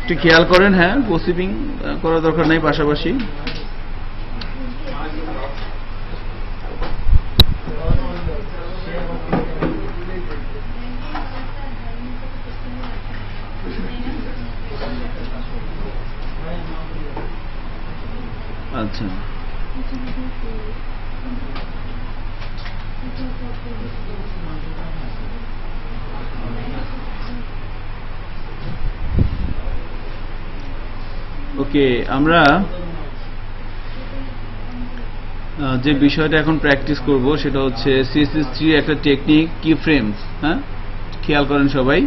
একটু খেয়াল করেন, হ্যাঁ গোসিপিং করার দরকার নাই পাশাপাশি। আচ্ছা ওকে, আমরা যে বিষয়টা এখন প্র্যাকটিস করব সেটা হচ্ছে CSS3 একটা টেকনিক কি ফ্রেমস। হ্যাঁ খেয়াল করেন সবাই,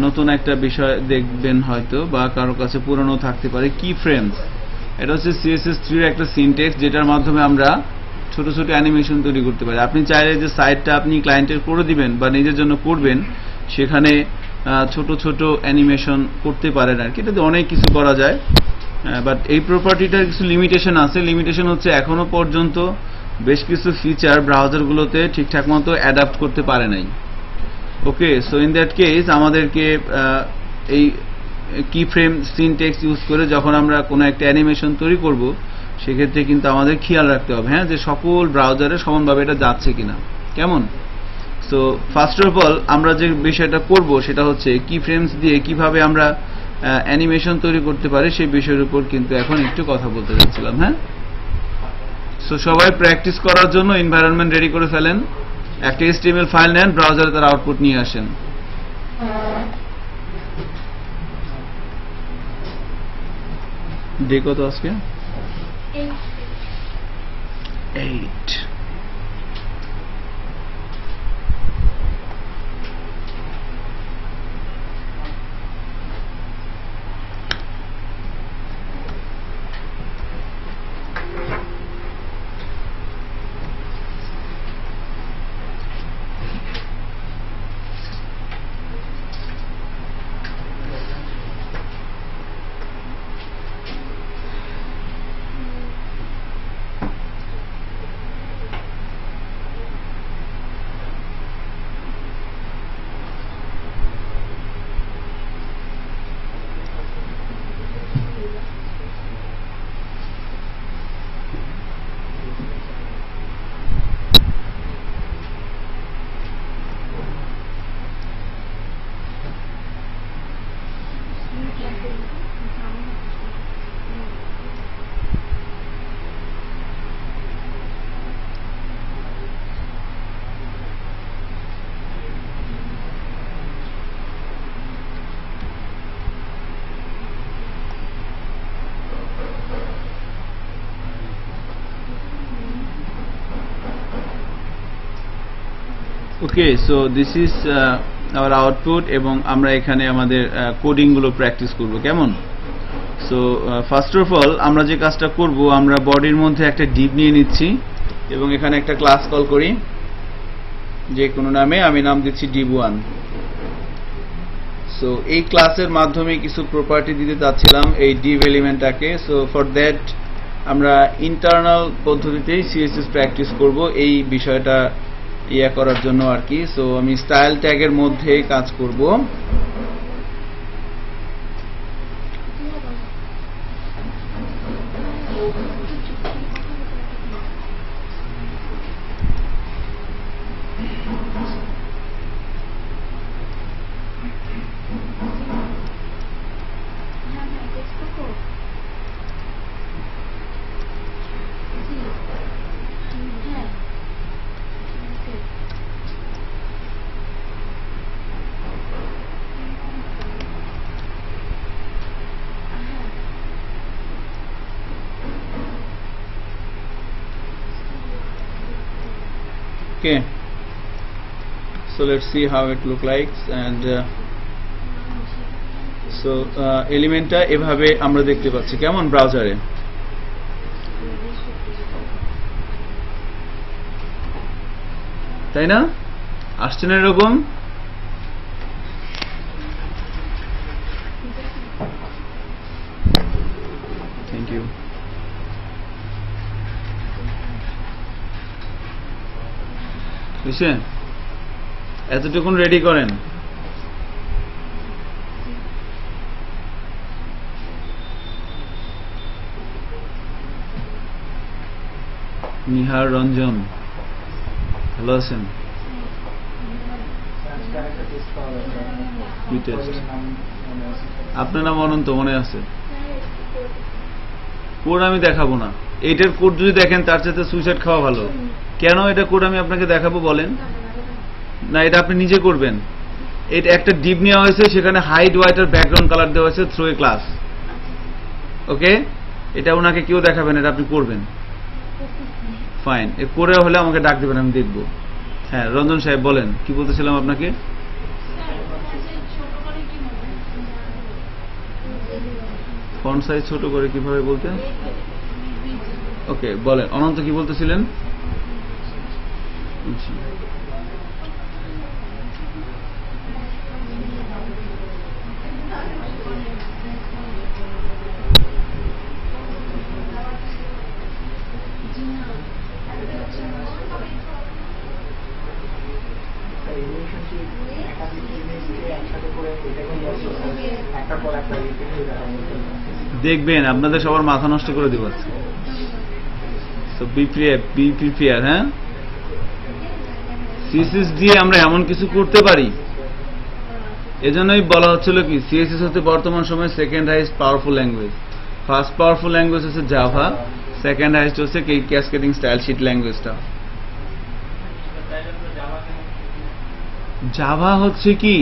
নতুন একটা বিষয় দেখবেন হয়তো বা কারো কাছে পুরনো থাকতে পারে। কি ফ্রেমস এটা হচ্ছে CSS3 এর একটা সিনট্যাক্স যেটার মাধ্যমে আমরা ছোট ছোট অ্যানিমেশন তৈরি করতে পারি। আপনি চাইলে যে সাইটটা আপনি ক্লায়েন্টের করে দিবেন বা নিজের জন্য করবেন, সেখানে ছোট ছোট অ্যানিমেশন করতে পারেন আর কি। এটাতে অনেক কিছু করা যায়, বাট এই প্রপার্টিটার কিছু লিমিটেশন আছে। লিমিটেশন হচ্ছে এখনো পর্যন্ত বেশ কিছু ফিচার ব্রাউজারগুলোতে ঠিকঠাক মতো অ্যাডাপ্ট করতে পারে নাই। ওকে, সো ইন দ্যাট কেস আমাদেরকে এই কি ফ্রেম সিনট্যাক্স ইউজ করে যখন আমরা কোনো একটা অ্যানিমেশন তৈরি করব সেক্ষেত্রে কিন্তু আমাদের খেয়াল রাখতে হবে, হ্যাঁ, যে সকল ব্রাউজারে সমানভাবে এটা যাচ্ছে কিনা। কেমন? সো ফার্স্ট অফ অল আমরা যে বিষয়টা করব সেটা হচ্ছে কি ফ্রেমস দিয়ে কিভাবে আমরা অ্যানিমেশন তৈরি করতে পারি সেই বিষয়ের উপর কিন্তু এখন একটু কথা বলতে যাচ্ছিলাম। হ্যাঁ, সো সবাই প্র্যাকটিস করার জন্য এনভায়রনমেন্ট রেডি করে ফেলেন, একটা HTML ফাইল নেন, ব্রাউজারে তার আউটপুট নিয়ে আসেন। ডে কত আজকে? 8। Okay, so this is our output এবং আমরা এখানে আমাদের কোডিংগুলো প্র্যাকটিস করব। কেমন? সো ফার্স্ট অফ অল আমরা যে কাজটা করব, আমরা বডির মধ্যে একটা ডিভ নিয়ে নিচ্ছি এবং এখানে একটা ক্লাস কল করি যে কোনো নামে, আমি নাম দিচ্ছি div1। সো এই ক্লাসের মাধ্যমে কিছু প্রপার্টি দিতে চাচ্ছিলাম এই ডিভ এলিমেন্টটাকে। সো ফর দ্যাট আমরা ইন্টারনাল পদ্ধতিতেই CSS প্র্যাকটিস করব এই বিষয়টা করার জন্য আর কি। সো আমি স্টাইল ট্যাগের মধ্যে কাজ করব। Okay, so let's see how it look like and so এলিমেন্টটা এভাবে আমরা দেখতে পাচ্ছি। কেমন? ব্রাউজারে তাই না? আসছে না এরকম? Thank you. বুঝছেন? এতটুকুন রেডি করেন। নিহার রঞ্জন, ভালো আছেন? কি টেস্ট? আপনার নাম অনন্ত, মনে আছে? কোড আমি দেখাবো না। এইটার কোড যদি দেখেন তার সাথে সুইসাইড খাওয়া ভালো। কেন এটা কোড আমি আপনাকে দেখাবো বলেন? না, এটা আপনি নিজে করবেন। এটা একটা ডিপ নেওয়া হয়েছে, সেখানে হাইড হোয়াইট আর ব্যাকগ্রাউন্ড কালার দেওয়া হয়েছে থ্রু এ ক্লাস। ওকে, এটা ওনাকে কেউ দেখাবেন, এটা আপনি করবেন। ফাইন, এ করে হলে আমাকে ডাক দেবেন, আমি দেখবো। হ্যাঁ রঞ্জন সাহেব বলেন, কি বলতেছিলাম আপনাকে? ফন্ট সাইজ ছোট করে কিভাবে বলতেন? ওকে বলেন, অনন্ত কি বলতেছিলেন? দেখবেন আপনাদের সবার মাথা নষ্ট করে দিব। So B prepare. হ্যাঁ, সিএসএস দিয়ে আমরা এমন কিছু করতে পারি, এজন্যই বলা হচ্ছিল কি সিএসএস হচ্ছে বর্তমান সময়ে second highest powerful language. First powerful language হচ্ছে জাভা, সেকেন্ড হাইয়েস্ট হচ্ছে ক্যাসকেডিং স্টাইল শিট ল্যাঙ্গুয়েজটা। জাভা হচ্ছে কি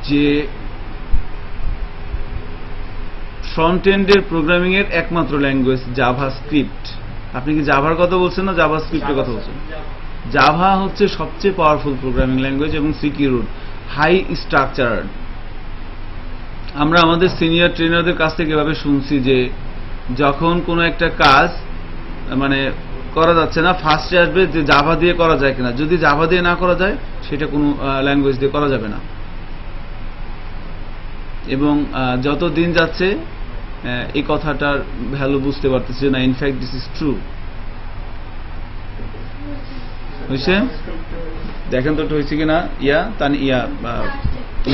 যে ফ্রন্ট এন্ডের প্রোগ্রামিং এর একমাত্র ল্যাঙ্গুয়েজ জাভা স্ক্রিপ্ট। আপনি কি জাভার কথা বলছেন না জাভা স্ক্রিপ্টের কথা বলছেন? জাভা হচ্ছে সবচেয়ে পাওয়ারফুল প্রোগ্রামিং ল্যাঙ্গুয়েজ এবং সিকিউর, হাই স্ট্রাকচার্ড। আমরা আমাদের সিনিয়র ট্রেনারদের কাছ থেকে এভাবে শুনছি যে যখন কোনো একটা কাজ মানে করা যাচ্ছে না, ফার্স্টে আসবে যে জাভা দিয়ে করা যায় কিনা। যদি জাভা দিয়ে না করা যায় সেটা কোনো ল্যাঙ্গুয়েজ দিয়ে করা যাবে না। এবং যত দিন যাচ্ছে এই কথাটার ভ্যালু বুঝতে পারতেছি না। In fact this is true. হয়েছে? দেখেন তো হয়েছে কিনা।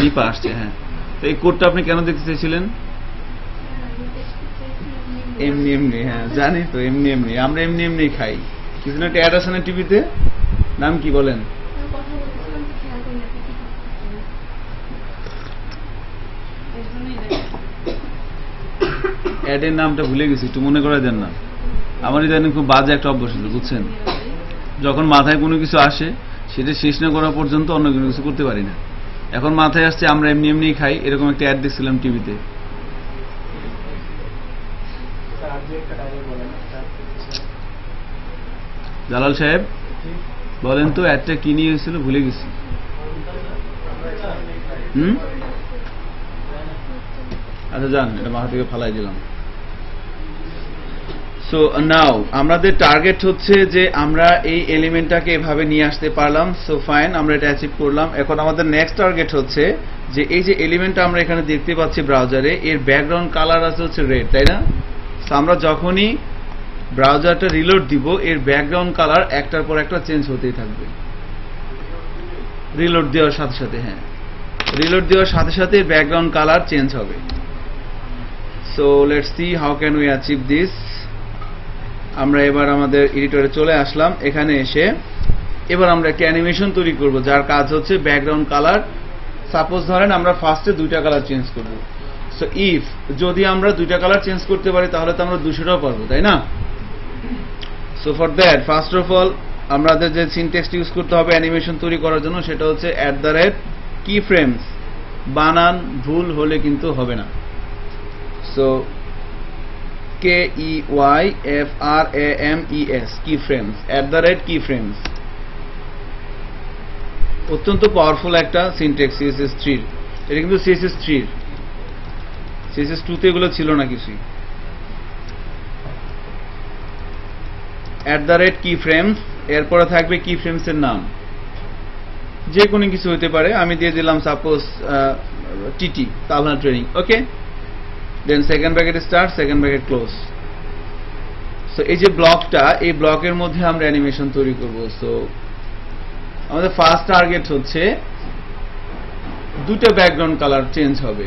নিপা আসছে। হ্যাঁ, তো এই কোডটা আপনি কেন দেখতে চাইছিলেন? এমনি এমনি। হ্যাঁ জানি তো, এমনি এমনি আমরা এমনি এমনি খাই। কিছু না একটা অ্যাড আছে না টিভিতে, নাম কি বলেন? অ্যাডের নামটা ভুলে গেছি, একটু মনে করে দেন না। আমার ইদানিং খুব বাজে একটা অভ্যাস হলো, বুঝছেন? যখন মাথায় কোনো কিছু আসে সেটা শেষ না করা পর্যন্ত অন্য কোনো কিছু করতে পারি না। এখন মাথায় আসছে আমরা এমনি এমনি খাই, এরকম একটা অ্যাড দেখছিলাম টিভিতে। জালাল সাহেব বলেন তো অ্যাডটা কি নিয়ে হয়েছিল, ভুলে গেছি। আচ্ছা যান, এটা মাথা থেকে ফালাই দিলাম। সো নাও আমাদের টার্গেট হচ্ছে যে আমরা এই এলিমেন্টটাকে এভাবে নিয়ে আসতে পারলাম। সো ফাইন, আমরা এটা অ্যাচিভ করলাম। এখন আমাদের নেক্সট টার্গেট হচ্ছে যে এই যে এলিমেন্টটা আমরা এখানে দেখতে পাচ্ছি ব্রাউজারে, এর ব্যাকগ্রাউন্ড কালার আছে হচ্ছে রেড, তাই না? সো আমরা যখনই ব্রাউজারটা রিলোড দিব এর ব্যাকগ্রাউন্ড কালার একটার পর একটা চেঞ্জ হতেই থাকবে রিলোড দেওয়ার সাথে সাথে। হ্যাঁ, রিলোড দেওয়ার সাথে সাথে এর ব্যাকগ্রাউন্ড কালার চেঞ্জ হবে। So let's see how can we achieve this. আমরা এবার আমাদের এডিটরে চলে আসলাম। এখানে এসে এবার আমরা একটা অ্যানিমেশন তৈরি করব যার কাজ হচ্ছে ব্যাকগ্রাউন্ড কালার। সাপোজ ধরেন আমরা ফার্স্টে দুইটা কালার চেঞ্জ করব। সো ইফ যদি আমরা দুইটা কালার চেঞ্জ করতে পারি তাহলে তো আমরা 200টাও পারবো, তাই না? So for that first of all আমাদের যে সিনট্যাক্স ইউজ করতে হবে অ্যানিমেশন তৈরি করার জন্য সেটা হচ্ছে @keyframes। বানান ভুল হলে কিন্তু হবে না। So KEYFRAMES keyframes, @keyframes। অত্যন্ত পাওয়ারফুল একটা সিনট্যাক্স CSS3 এর। এটা কিন্তু CSS3 এর, CSS2 তে এগুলো ছিল না কিছুই। @keyframes, এরপরে থাকবে keyframes এর নাম, যে কোনো কিছু হতে পারে। আমি দিয়ে দিলাম সাপোজ TT, তালনা training. Okay, then second bracket start, second bracket close. So এই যে ব্লকটা, এই ব্লকের মধ্যে আমরা অ্যানিমেশন তৈরি করব। সো আমাদের ফার্স্ট টার্গেট হচ্ছে দুটো ব্যাকগ্রাউন্ড কালার চেঞ্জ হবে।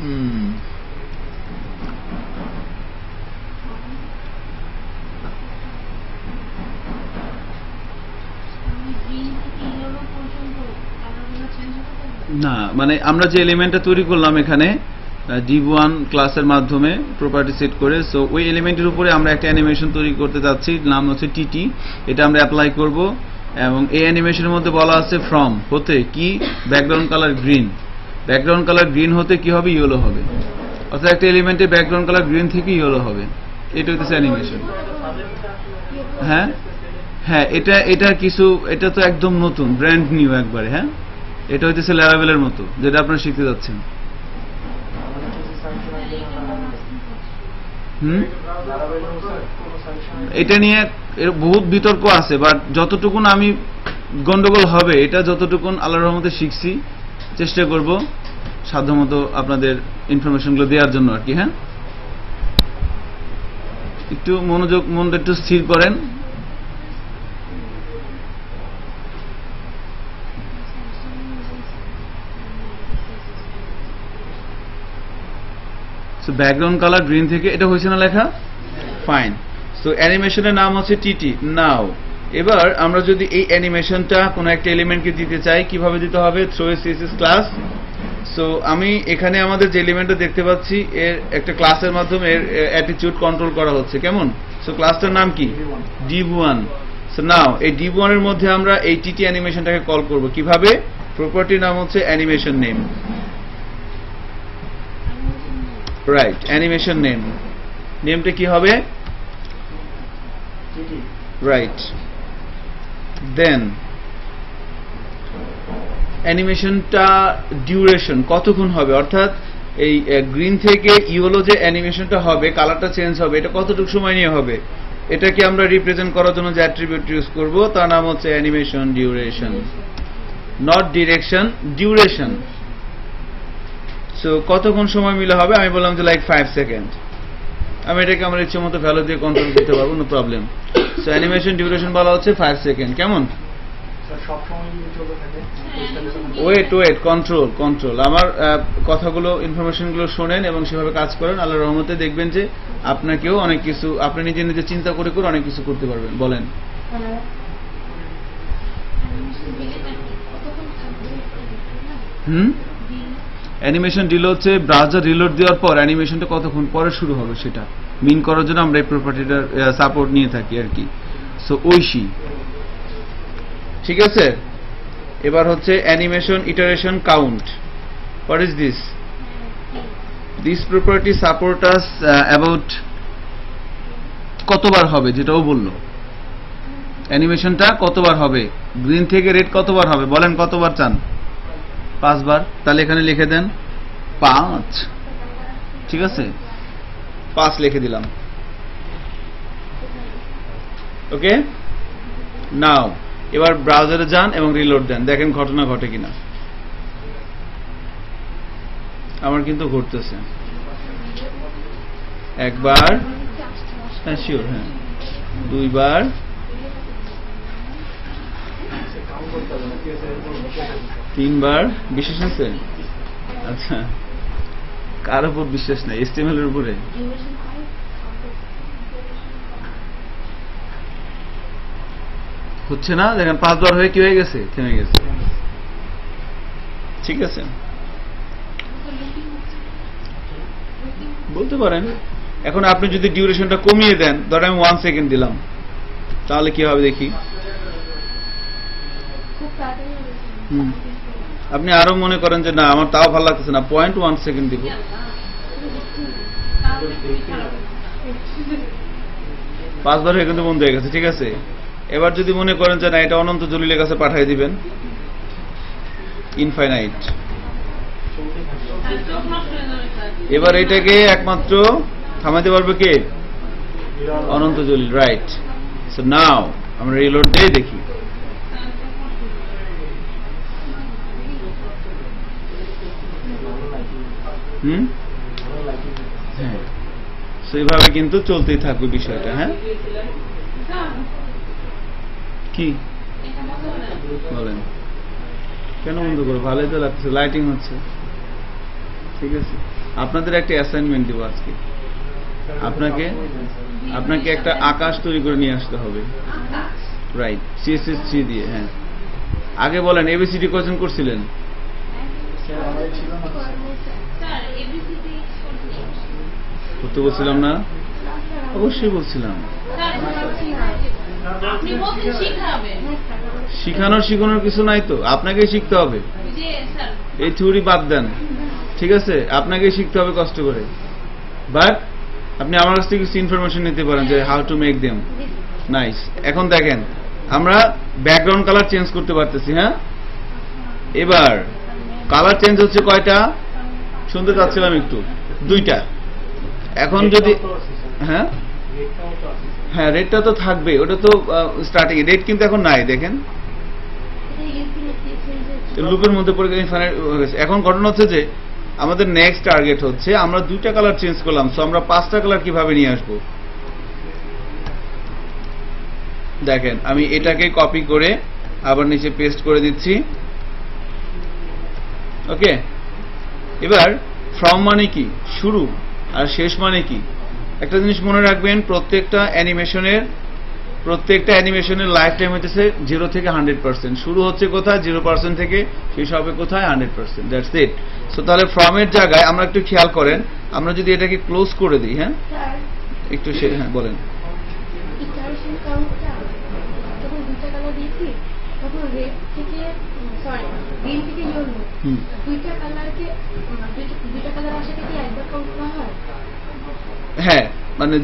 না, মানে আমরা যে এলিমেন্টটা তৈরি করলাম এখানে div1 ক্লাসের মাধ্যমে প্রপার্টি সেট করে, সো ওই এলিমেন্টের উপরে আমরা একটা অ্যানিমেশন তৈরি করতে যাচ্ছি, নাম হচ্ছে টিটি। এটা আমরা অ্যাপ্লাই করব এবং এই অ্যানিমেশনের মধ্যে বলা আছে ফ্রম হতে কি background colour green, background colour green হতে কি হবে, ইয়েলো হবে। অর্থাৎ একটা এলিমেন্টের ব্যাকগ্রাউন্ড কালার গ্রিন থেকে ইয়েলো হবে, এটা হচ্ছে অ্যানিমেশন। হ্যাঁ হ্যাঁ, এটা কিছু, এটা তো একদম নতুন, ব্র্যান্ড নিউ একবারে। হ্যাঁ, এটা হইতেছে ল্যারাভেলের মতো, যেটা আপনারা শিখতে যাচ্ছেন। এটা নিয়ে বহুত বিতর্ক আছে, বাট যতটুকুন আমি গন্ডগোল হবে, এটা যতটুকুন আল্লাহর রহমতে শিখছি, চেষ্টা করব সাধ্যমতো আপনাদের ইনফরমেশনগুলো দেওয়ার জন্য আর কি। হ্যাঁ, একটু মনটা একটু স্থির করেন। সো ব্যাকগ্রাউন্ড কালার গ্রিন থেকে, এটা হয়েছে না লেখা? ফাইন। সো অ্যানিমেশনের নাম হচ্ছে টিটি। নাও এবার আমরা যদি এই অ্যানিমেশনটা কোনো একটা এলিমেন্টকে দিতে চাই, কিভাবে দিতে হবে? থ্রো এ সিএসএস ক্লাস। সো আমি এখানে আমাদের যে এলিমেন্টটা দেখতে পাচ্ছি, এর একটা ক্লাসের মাধ্যমে এর অ্যাটিটিউড কন্ট্রোল করা হচ্ছে। কেমন? সো ক্লাসটার নাম কি? div1। সো নাও এই div1 এর মধ্যে আমরা এই টিটি অ্যানিমেশনটাকে কল করব কিভাবে? প্রপার্টির নাম হচ্ছে animation name. Right, animation name. নেমটা কি হবে? রাইট। দেন অ্যানিমেশনটা ডিউরেশন কতক্ষণ হবে, অর্থাৎ এই গ্রিন থেকে ইয়েলো যে অ্যানিমেশনটা হবে, কালারটা চেঞ্জ হবে, এটা কতটুকু সময় নিয়ে হবে, এটাকে আমরা রিপ্রেজেন্ট করার জন্য যে অ্যাট্রিবিউট ইউজ করব তার নাম হচ্ছে animation duration. Not direction, duration. So কতক্ষণ সময় মিলে হবে? আমি বললাম যে লাইক 5 সেকেন্ড। আমি এটাকে আমার ইচ্ছে মতো ভ্যালু দিয়ে কন্ট্রোল করতে পারবো, no problem. So animation duration বলা হচ্ছে 5 সেকেন্ড। কেমন? Wait, control. আমার কথাগুলো, ইনফরমেশনগুলো শোনেন এবং সেভাবে কাজ করেন। আল্লাহর রহমতে দেখবেন যে আপনাকেও অনেক কিছু, আপনি নিজে নিজে চিন্তা করে অনেক কিছু করতে পারবেন। বলেন। অ্যানিমেশন ডিলে হচ্ছে ব্রাউজার রিলোড দেওয়ার পর অ্যানিমেশনটা কতক্ষণ পরে শুরু হবে সেটা মিন করার জন্য আমরা এই প্রপার্টিটার সাপোর্ট নিয়ে থাকি আর কি। সো ঐশী, ঠিক আছে। এবার হচ্ছে animation iteration count. What is this? This property support us about কতবার হবে, যেটাও বললো অ্যানিমেশনটা কতবার হবে, গ্রিন থেকে রেড কতবার হবে, বলেন কতবার চান? 5 বার। তাহলে এখানে লিখে দেন 5। ঠিক আছে, 5 লিখে দিলাম। ওকে, নাও এবার ব্রাউজারে যান এবং রিলোড দেন, দেখেন ঘটনা ঘটে কিনা। আমার কিন্তু ঘটতেছে। একবার, হ্যাঁ শিওর, হ্যাঁ 2 বার, 3 বার। বিশ্বাস আছে? আচ্ছা, কার উপর বিশ্বাস নাই? HTML এর উপরে? হচ্ছে না, দেখেন 5 বার হয়ে কি হয়ে গেছে, থেমে গেছে। ঠিক আছে, বলতে পারেন। এখন আপনি যদি ডিউরেশনটা কমিয়ে দেন, ধরেন আমি 1 সেকেন্ড দিলাম, তাহলে কি হবে দেখি। আপনি আরো মনে করেন যে না আমার তাও ভালো লাগতেছে না, 0.1 সেকেন্ড দিব, 5 বার হয়ে কিন্তু বন্ধ হয়ে গেছে। ঠিক আছে, এবার যদি মনে করেন যে না এটা অনন্ত জলিলের কাছে পাঠিয়ে দিবেন, ইনফাইনাইট। এবার এটাকে একমাত্র থামাতে পারবে কে? Ananta Jalil. Right. So now আমরা রিলোড দিয়ে দেখি। হ্যাঁ, সেইভাবে কিন্তু চলতেই থাকবে বিষয়টা। হ্যাঁ, কি বলেন? কেন বন্ধ করো? ভালোই তো লাগছে, লাইটিং হচ্ছে। ঠিক আছে, আপনাদের একটা অ্যাসাইনমেন্ট দিব আজকে। আপনাকে একটা আকাশ তৈরি করে নিয়ে আসতে হবে, রাইট, CSS3 দিয়ে। হ্যাঁ, আগে বলেন ABCD কোয়েশ্চেন করছিলেন? করতে বলছিলাম না? অবশ্যই বলছিলাম। শিখানোর কিছু নাই তো, আপনাকেই শিখতে হবে। এই থিওরি বাদ দেন, ঠিক আছে? আপনাকেই শিখতে হবে কষ্ট করে। বাট আপনি আমার কাছ থেকে কিছু ইনফরমেশন নিতে পারেন যে how to make them nice. এখন দেখেন আমরা ব্যাকগ্রাউন্ড কালার চেঞ্জ করতে পারতেছি। হ্যাঁ, এবার কালার চেঞ্জ হচ্ছে কয়টা শুনতে চাচ্ছিলাম একটু? 2টা। এখন যদি হ্যাঁ রেডটা তো থাকবে, ওটা তো স্টার্টিং রেড, কিন্তু এখন নাই। দেখেন লুপের মধ্যে পড়ে গেছে। এখন ঘটনা হচ্ছে যে আমাদের নেক্সট টার্গেট হচ্ছে আমরা 2টা কালার চেঞ্জ করলাম, সো আমরা 5টা কালার কিভাবে নিয়ে আসবো? দেখেন আমি এটাকে কপি করে আবার নিচে পেস্ট করে দিচ্ছি। ওকে, এবার ফ্রম মানে কি? শুরু। আর শেষ মানে কি? একটা জিনিস মনে রাখবেন, প্রত্যেকটা অ্যানিমেশনের লাইফ টাইম হচ্ছে 0 থেকে 100%। শুরু হচ্ছে কোথায়? 0% থেকে, শেষ হবে কোথায়? 100%। That's it. সো তাহলে ফ্রম এর জায়গায় আমরা একটু খেয়াল করেন, আমরা যদি এটাকে ক্লোজ করে দিই, হ্যাঁ একটু হ্যাঁ বলেন। হ্যাঁ, মানে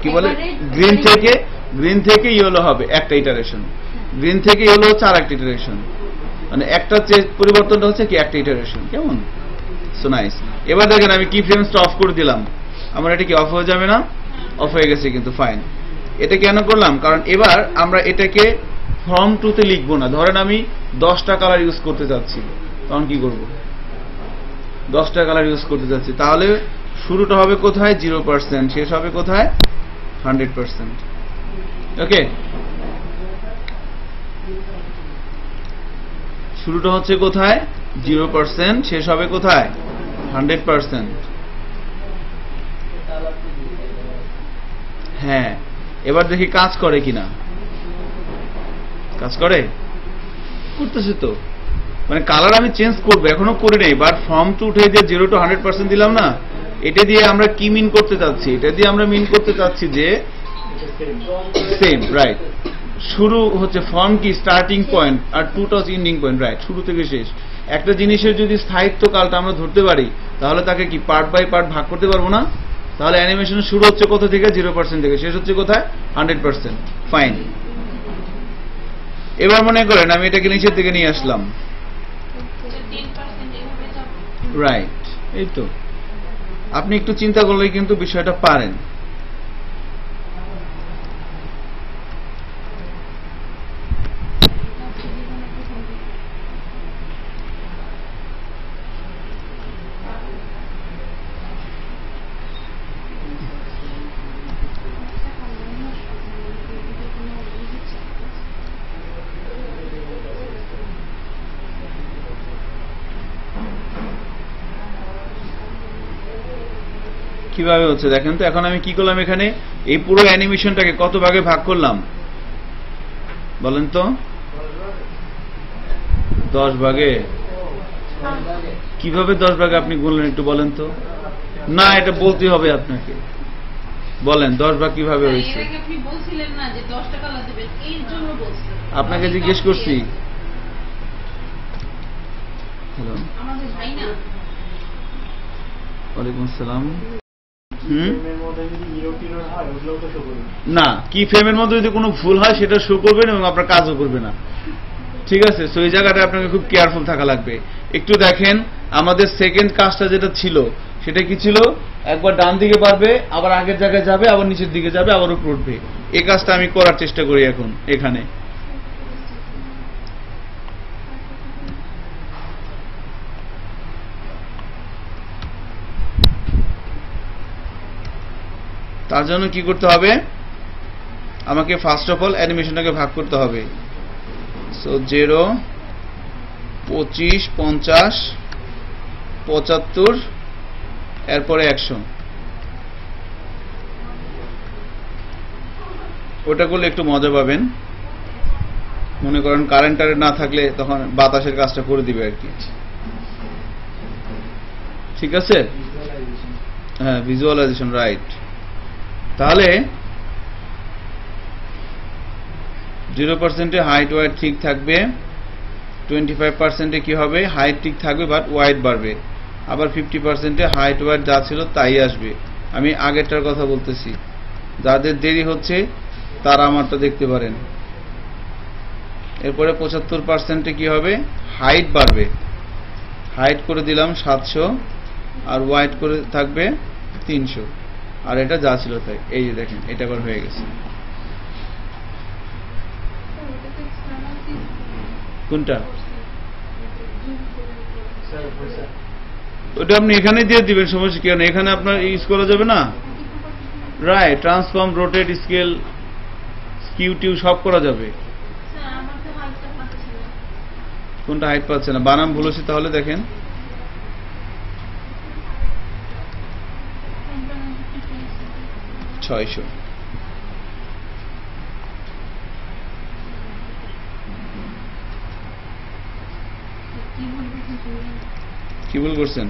কি বলে, গ্রিন থেকে ইয়েলো হবে একটা ইটারেশন, গ্রিন থেকে ইয়েলো হচ্ছে আর একটা ইটারেশন, মানে একটা পরিবর্তনটা হচ্ছে কি একটা ইটারেশন। কেমন? So nice. এবার দেখেন আমি কি ফ্রেমসটা অফ করে দিলাম, আমার এটা কি অফ হয়ে যাবে না? অফ হয়ে গেছে, কিন্তু ফাইন। এটা কেন করলাম? কারণ এবার আমরা এটাকে ফর্ম 2 তে লিখবো না। ধরেন আমি 10টা কালার ইউজ করতে চাচ্ছি, তখন কি করব? 10টা কালার ইউজ করতে চাচ্ছি, তাহলে শুরুটা হবে কোথায়? 0%, শেষ হবে কোথায়? 100%। ওকে, শুরুটা হচ্ছে কোথায়? 0%, শেষ হবে কোথায়? 100%। হ্যাঁ, এবার দেখি কাজ করে কিনা। কাজ করতেছে তো, মানে কালার আমি চেঞ্জ করবো, এখনো করি নাই, বাট ফর্ম 2 উঠে যে 0 to 100% দিলাম না, এটা দিয়ে আমরা কি মিন করতে চাচ্ছি? এটা দিয়ে আমরা মিন করতে চাচ্ছি যে সেম, রাইট। শুরু হচ্ছে ফর্ম কি স্টার্টিং পয়েন্ট, আর 2টা হচ্ছে এন্ডিং পয়েন্ট, রাইট। শুরু থেকে শেষ। একটা জিনিসের যদি স্থায়িত্ব কালটা আমরা ধরতে পারি, তাহলে তাকে কি পার্ট বাই পার্ট ভাগ করতে পারবো না? তাহলে অ্যানিমেশনের শুরু হচ্ছে কোথা থেকে? 0% থেকে, শেষ হচ্ছে কোথায়? 100%। ফাইন। এবার মনে করেন আমি এটাকে নিচের দিকে নিয়ে আসলাম, রাইট। এই তো, আপনি একটু চিন্তা করলেই কিন্তু বিষয়টা পারেন। কিভাবে হচ্ছে দেখেন তো। এখন আমি কি করলাম? এখানে এই পুরো অ্যানিমেশনটাকে কত ভাগে ভাগ করলাম বলেন তো? 10 ভাগে। কিভাবে 10 ভাগে আপনি গুনলেন একটু বলেন তো? না, এটা বলতে হবে আপনাকে। বলেন 10 ভাগ কিভাবে হয়েছে? আপনাকে জিজ্ঞেস করছি। হ্যালো, ওয়ালাইকুম আসসালাম। না, কি ফ্রেমের মধ্যে যদি কোনো ভুল হয় সেটা শো করবেন এবং আপনার কাজও করবে না, ঠিক আছে? সো এই জায়গাটা আপনাকে খুব কেয়ারফুল থাকা লাগবে। একটু দেখেন আমাদের সেকেন্ড কাজটা যেটা ছিল সেটা কি ছিল? একবার ডান দিকে বাড়বে, আবার আগের জায়গায় যাবে, আবার নিচের দিকে যাবে, আবার উপরে উঠবে। এই কাজটা আমি করার চেষ্টা করি এখন এখানে। তার জন্য কি করতে হবে? আমাকে ফার্স্ট অফ অল অ্যানিমেশনটাকে ভাগ করতে হবে। সো 0, 25, 50, 75, এরপরে 100। ওটা করলে একটু মজা পাবেন। মনে করেন কারেন্ট না থাকলে তখন বাতাসের কাজটা করে দিবে আর কি। ঠিক আছে? হ্যাঁ, ভিজুয়ালাইজেশন, রাইট। তাহলে 0% হাইট ওয়াইড ঠিক থাকবে, 25% কি হবে, হাইট ঠিক থাকবে বাট ওয়াইড বাড়বে, আবার 50% হাইট ওয়াইড যা ছিল তাই আসবে। আমি আগেরটার কথা বলতেছি, যাদের দেরি হচ্ছে তারা আমারটা দেখতে পারেন। এরপরে 75% কি হবে, হাইট বাড়বে, হাইট করে দিলাম 700 আর ওয়াইড করে থাকবে 300, আর এটা যা ছিল তাই। এই যে দেখেন এটা আবার হয়ে গেছে। কোনটা? ওটা আপনি এখানে দিয়ে দিবেন, সমস্যা কি? এখানে আপনার ইউজ করা যাবে না, right? Transform, rotate, scale, skew টিউ সব করা যাবে। কোনটা হাইট পাচ্ছে না? বানাম ভুল হচ্ছে তাহলে দেখেন। ছয়শো। কি ভুল করছেন?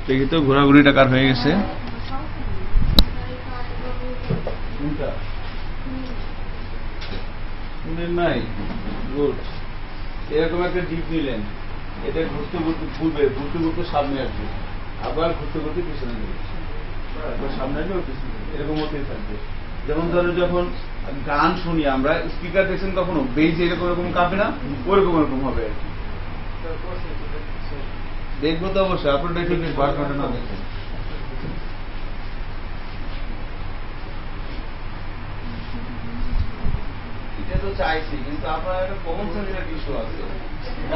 দেখি তো ঘোরাঘুরি টাকার হয়ে গেছে। নাই, গুড। এরকম একটা ডিপ নিলেন, এটা ঘুরতে ঘুরতে ঘুরবে, ঘুরতে ঘুরতে সামনে আসবে, আবার ঘুরতে ঘুরতে পিছনে যাবে, সামনে আসবে পিছনে, এরকম হতেই থাকবে। যেমন ধরো যখন গান শুনি আমরা, স্পিকার দেখছেন কখনো বেজ এরকম এরকম কাঁপে না, ওরকম এরকম হবে আর কি। দেখবো তো অবশ্যই, আপনার দেখে বার কাটা না দেখেন। এটা তো চাইছি, কিন্তু আপনার একটা কমন সেন্সের ইস্যু আছে।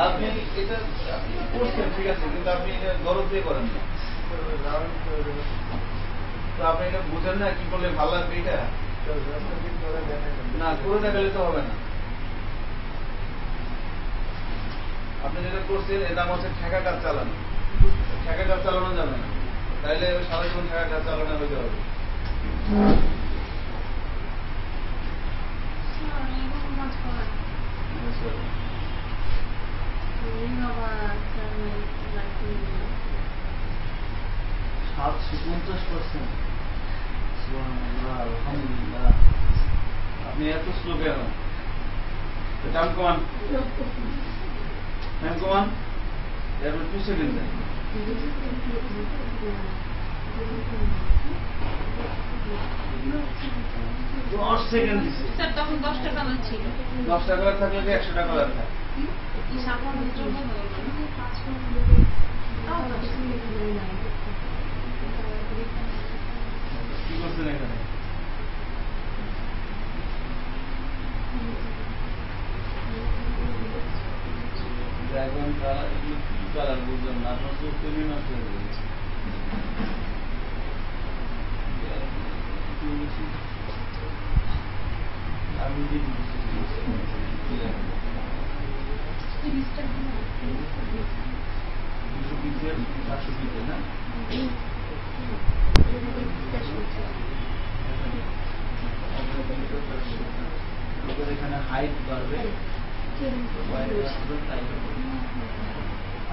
আপনি এটা আপনি করছেন ঠিক আছে, কিন্তু আপনি এটা দরদ দিয়ে করেন না, তো আপনি এটা বুঝেন না কি করলে ভালো লাগবে। এটা না করে দেখালে তো হবে না। আপনি যেটা করছেন এর নাম হচ্ছে ঠেকা কাজ চালানো। ঠেকা কাজ চালানো যাবে না, তাইলে সারা জীবন ঠেকা কাজ চালানো হয়ে যাবে। আপনি এত স্লো কেন? টাইম কমান, টাইম কমান, এরপর 2 সেকেন্ড দেন। 10 সেকেন্ড দিচ্ছে স্যার, তখন 10 টাকা ছিল। 10 টাকা থাকলে 100 টাকা লাগবে। কি সাধারণ জন্য কি করছেন এখানে? ড্রাগন কালার, এগুলো কি কালার বুঝলাম না, আপনার চোখ তৈরি নষ্ট হয়ে গেছে। আমি এখানে হাইট বাড়বে,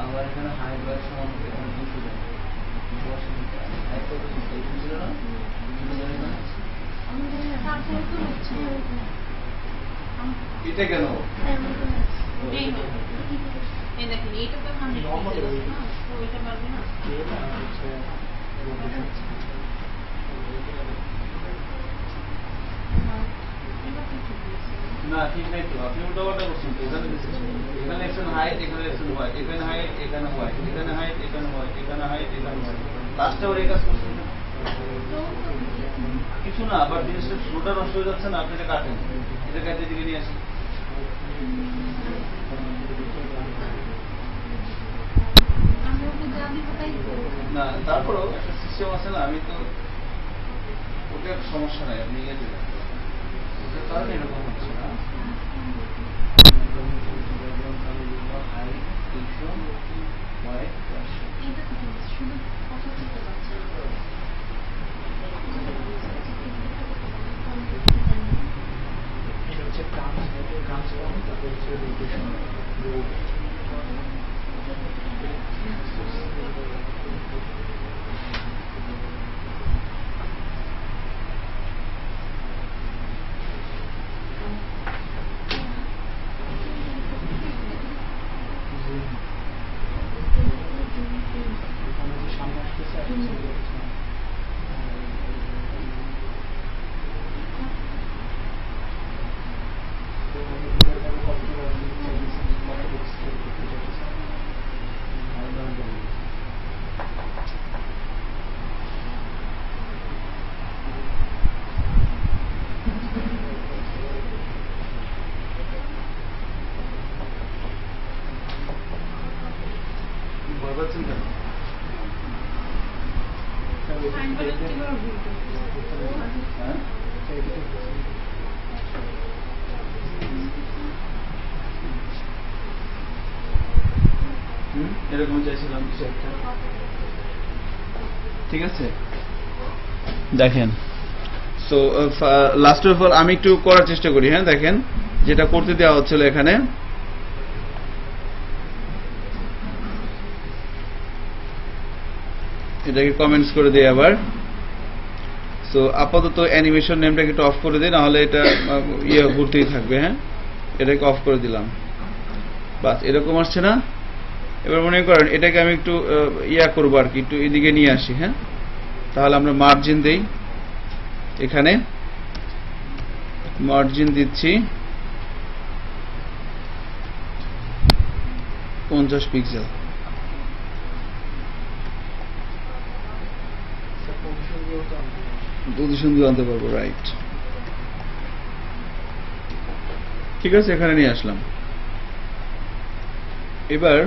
আবার এখানে হাইট বাড়ার সমান এখানে 200 দেয়। এটা কেন? না ঠিক নাই তো, আপনি উল্টা পাল্টা করছেন। এখানে একজন হাইট, এখানে একজন ওয়াইট, এখানে হাইট, এখানে ওয়াইট, এখানে হাইট, এখানে ওয়াইট, এখানে হাইট, এখানে ওয়াইট, লাস্টে ওর এই কাজ করছেন কিছু না। আবার জিনিসটা ফ্লোটা নষ্ট হয়ে যাচ্ছে না, আপনি এটা কাটেন, এটা কাটে দিকে নিয়ে আসেন। না তারপরেও একটা সিস্টেম আছে না, আমি তো ওটার সমস্যা নাই, আপনি ইয়ে দেবেন ওটার কারণে এরকম হচ্ছে না। এরকম চাইছিলাম কিছু একটা, ঠিক আছে। দেখেন সো লাস্ট অফ অল আমি একটু করার চেষ্টা করি। হ্যাঁ দেখেন যেটা করতে দেওয়া হচ্ছিল এখানে, এটাকে কমেন্টস করে দিই আবার। সো আপাতত অ্যানিমেশন নেমটাকে একটু অফ করে দিই, নাহলে এটা ইয়ে ঘুরতেই থাকবে। হ্যাঁ এটাকে অফ করে দিলাম, বাস এরকম আসছে না। এবার মনে করেন এটাকে আমি একটু ইয়া করবো আর কি, একটু এদিকে নিয়ে আসি। হ্যাঁ তাহলে আমরা মার্জিন দেই, এখানে মার্জিন দিচ্ছি 50 পিক্সেল। পজিশন দিয়ে আনতে পারবো, রাইট। ঠিক আছে এখানে নিয়ে আসলাম। এবার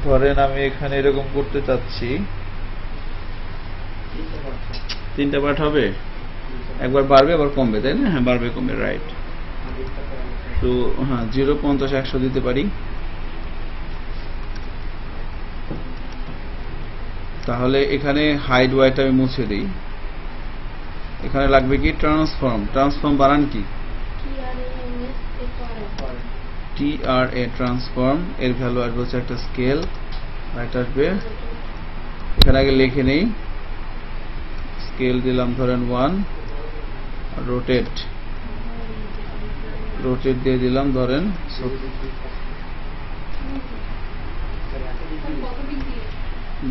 ধরেন আমি এখানে এরকম করতে চাচ্ছি, 3টা পার্ট হবে, একবার বাড়বে আবার কমবে, তাই না? হ্যাঁ বাড়বে কমবে, রাইট। তো হ্যাঁ 0, 50, 100 দিতে পারি। তাহলে এখানে হাইড ওয়াইট আমি মুছে দিই। এখানে লাগবে কি ট্রান্সফর্ম। ট্রান্সফর্ম বানান কি? TRA transform. এর ভ্যালু আসবে হচ্ছে একটা স্কেল, রাইট আসবে। এখানে আগে লিখে নেই, স্কেল দিলাম ধরেন 1, রোটেট দিয়ে দিলাম ধরেন,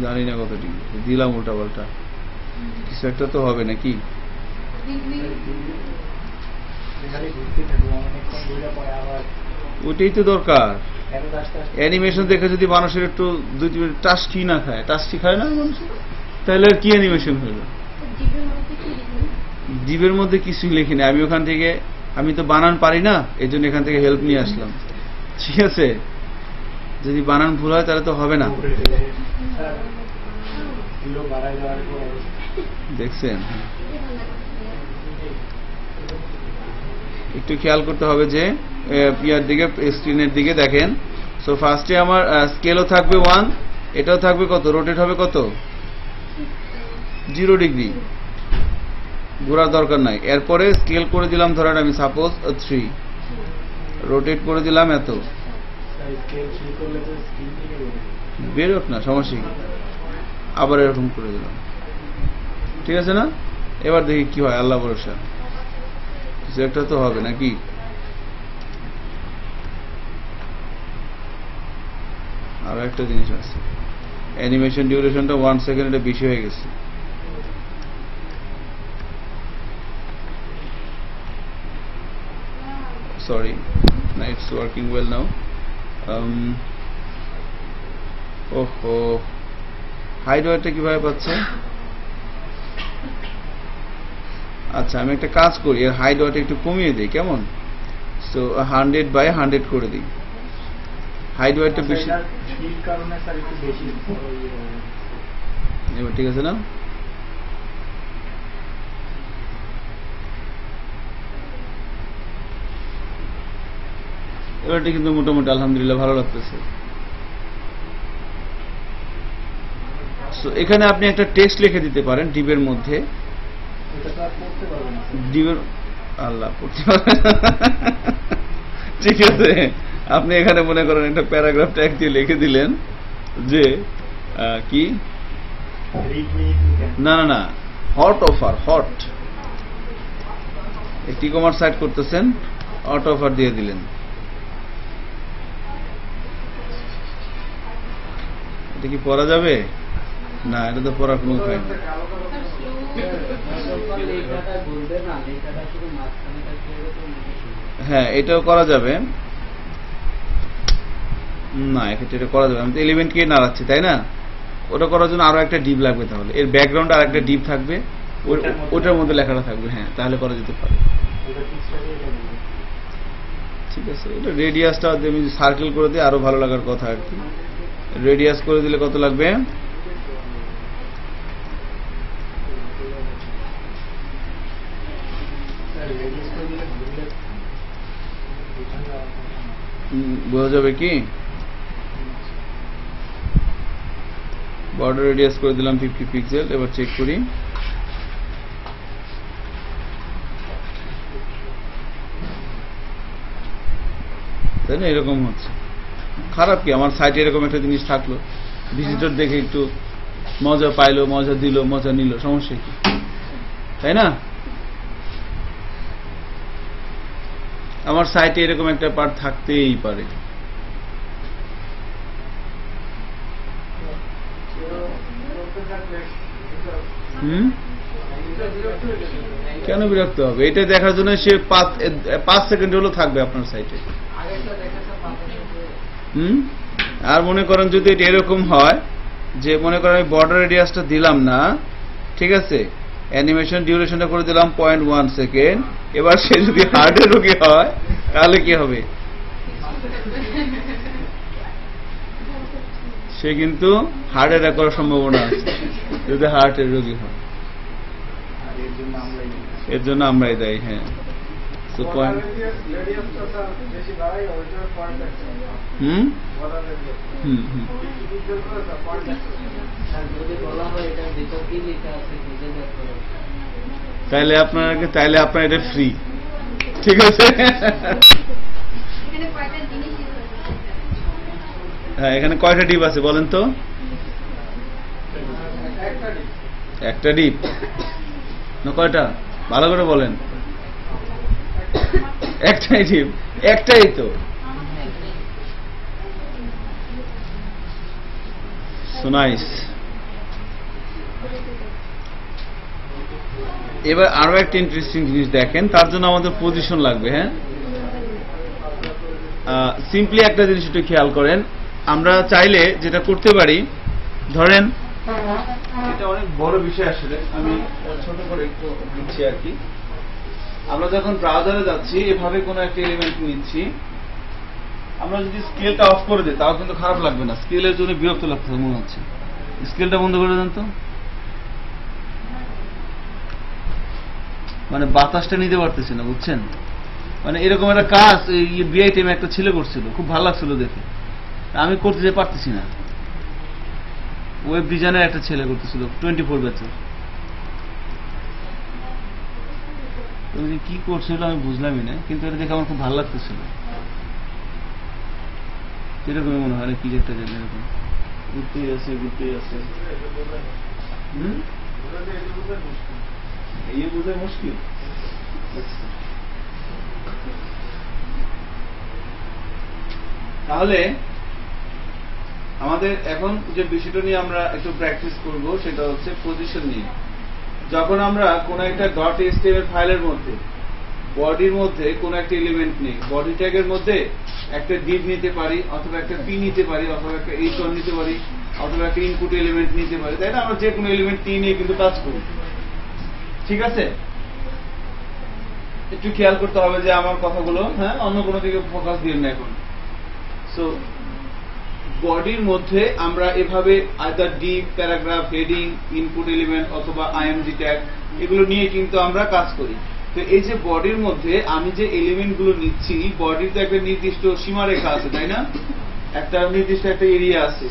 জানি না কত ডিগ্রি দিলাম, উল্টা পাল্টা কিছু একটা তো হবে নাকি। ওইটাই তো দরকার। অ্যানিমেশন দেখে যদি মানুষের একটু 2 মিনিট টাস্কি না খায়, টাস্কি খায় না মানুষ, তাহলে আর কি অ্যানিমেশন হলো? জীবের মধ্যে কিছুই লিখি না আমি। ওখান থেকে আমি তো বানান পারি না, এই জন্য এখান থেকে হেল্প নিয়ে আসলাম। ঠিক আছে, যদি বানান ভুল হয় তাহলে তো হবে না। দেখছেন, একটু খেয়াল করতে হবে যে ইয়ার দিকে, স্ক্রিনের দিকে দেখেন। সো ফার্স্টে আমার স্কেলও থাকবে 1, এটাও থাকবে কত, রোটেট হবে কত, 0 ডিগ্রি, ঘোরার দরকার নাই। এরপরে স্কেল করে দিলাম ধরেন আমি সাপোজ 3, রোটেট করে দিলাম এত, বেরোক না সমস্যা কি, আবার এরকম করে দিলাম। ঠিক আছে না? এবার দেখি কি হয়, আল্লাহ ভরসা, কিছু একটা তো হবে নাকি। আর একটা জিনিস আছে, অ্যানিমেশন ডিউরেশনটা 1 সেকেন্ড, এটা বেশি হয়ে গেছে। সরি, না ইটস ওয়ার্কিং ওয়েল নাও। ওহো, হাইড ওয়ারটা কিভাবে পাচ্ছে? আচ্ছা আমি একটা কাজ করি, এর হাইড ওয়ারটা একটু কমিয়ে দিই, কেমন? সো 100/100 করে দিই। হাইট ওয়েটটা বেশি, কারণে স্যার একটু বেশি। এবার ঠিক আছে না? এবারটা কিন্তু মোটামুটি আলহামদুলিল্লাহ ভালো লাগতেছে। এখানে আপনি একটা টেক্সট লিখে দিতে পারেন ডিপের মধ্যে। ডিপের আল্লাহ পড়তে পারবেন ঠিক আছে, আপনি এখানে মনে করেন একটা প্যারাগ্রাফ ট্যাগ দিয়ে লিখে দিলেন যে কি না না না হট অফার, হট একটি কমার্স সাইট করতেছেন, হট অফার দিয়ে দিলেন। এটা কি পড়া যাবে? না, এটা তো পড়ার কোনো উপায় নেই। হ্যাঁ, এটাও করা যাবে না, এক্ষেত্রে এটা করা যাবে। আমি তো এলিমেন্টকে নাড়াচ্ছি, তাই না? ওটা করার জন্য আরো একটা ডিপ লাগবে, তাহলে এর ব্যাকগ্রাউন্ডে আর একটা ডিপ থাকবে, ওটার মধ্যে লেখাটা থাকবে। হ্যাঁ, তাহলে করা যেতে পারে। ঠিক আছে, এটা রেডিয়াসটা আমি সার্কেল করে দিই, আরো ভালো লাগার কথা আর কি। রেডিয়াস করে দিলে কত লাগবে? বোঝা যাবে কি? বর্ডার রেডিয়াস করে দিলাম 50 পিক্সেল। এবার চেক করি। তাই না? এরকম হচ্ছে। খারাপ কি? আমার সাইটে এরকম একটা জিনিস থাকলো, ভিজিটর দেখে একটু মজা পাইলো, মজা দিল, মজা নিল, সমস্যা কি? তাই না? আমার সাইটে এরকম একটা পার্ট থাকতেই পারে। কেন বিরক্ত হবে? এটা দেখার জন্য সে 5 সেকেন্ড হলো থাকবে আপনার সাইটে। আর মনে করেন যদি এটা এরকম হয় যে মনে করেন আমি বর্ডার রেডিয়াসটা দিলাম না, ঠিক আছে, অ্যানিমেশন ডিউরেশনটা করে দিলাম 0.1 সেকেন্ড। এবার সে যদি হার্টের রোগী হয় তাহলে কি হবে? সে কিন্তু হার্ট অ্যাটাক করার সম্ভাবনা আছে যদি হার্টের রোগী হয়। এর জন্য আমরাই দায়ী। হ্যাঁ, তাইলে আপনার এটা ফ্রি, ঠিক আছে? হ্যাঁ, এখানে কয়টা ডিপ আছে বলেন তো? একটা ডিপ না কয়টা? ভালো করে বলেন। একটাই ডিপ, একটাই তো। নাইস। এবার আরো একটা ইন্টারেস্টিং জিনিস দেখেন, তার জন্য আমাদের পজিশন লাগবে। হ্যাঁ, সিম্পলি একটা জিনিস একটু খেয়াল করেন। আমরা চাইলে যেটা করতে পারি, ধরেন এটা অনেক বড় বিষয়, আসলে আমি ছোট করে একটু দিচ্ছি আর কি। আমরা যখন ব্রাউজারে যাচ্ছি, এভাবে কোনো একটা এলিমেন্ট নিচ্ছি, আমরা যদি স্কেলটা অফ করে দিই তাও কিন্তু খারাপ লাগবে না। স্কেলের জন্য বিরক্ত লাগতে মনে হচ্ছে। স্কেলটা বন্ধ করে দেন তো, মানে বাতাসটা নিতে পারতেছি না, বুঝছেন? মানে এরকম একটা কাজ বিআই টিমে একটা ছেলে করছিল, খুব ভালো লাগছিল দেখে। আমি করতে যে পারতেছি না। ওয়েব ডিজাইনের একটা ছেলে করতেছিল 24 ব্যাচের। কি করছিল আমি বুঝলামই না, কিন্তু এটা দেখে আমার খুব ভালো লাগতেছিল। এরকমই মনে হয় না, কি একটা জানি এরকম ঘুরতেই আছে। এই বোঝা মুশকিল। তাহলে আমাদের এখন যে বিষয়টা নিয়ে আমরা একটু প্র্যাকটিস করব সেটা হচ্ছে পজিশন নিয়ে। যখন আমরা কোন একটা ডট এইচটিএমএল ফাইলের মধ্যে বডির মধ্যে কোন একটা এলিমেন্ট নেই, বডি ট্যাগের মধ্যে একটা ডিভ নিতে পারি, অথবা একটা পি নিতে পারি, অথবা একটা h1 নিতে পারি, অথবা একটা ইনপুট এলিমেন্ট নিতে পারি, তাই না? আমরা যে কোনো এলিমেন্ট টি নিয়ে কিন্তু কাজ করি, ঠিক আছে? একটু খেয়াল করতে হবে যে আমার কথাগুলো, হ্যাঁ, অন্য কোনো দিকে ফোকাস দিন না এখন। সো বডির মধ্যে আমরা এভাবে either deep, paragraph, heading, input element অথবা আইএমজি ট্যাগ এগুলো নিয়ে কিন্তু আমরা কাজ করি। তো এই যে বডির মধ্যে আমি যে এলিমেন্ট গুলো নিচ্ছি, বডির তো একটা নির্দিষ্ট সীমারেখা আছে, তাই না? একটা নির্দিষ্ট একটা এরিয়া আছে।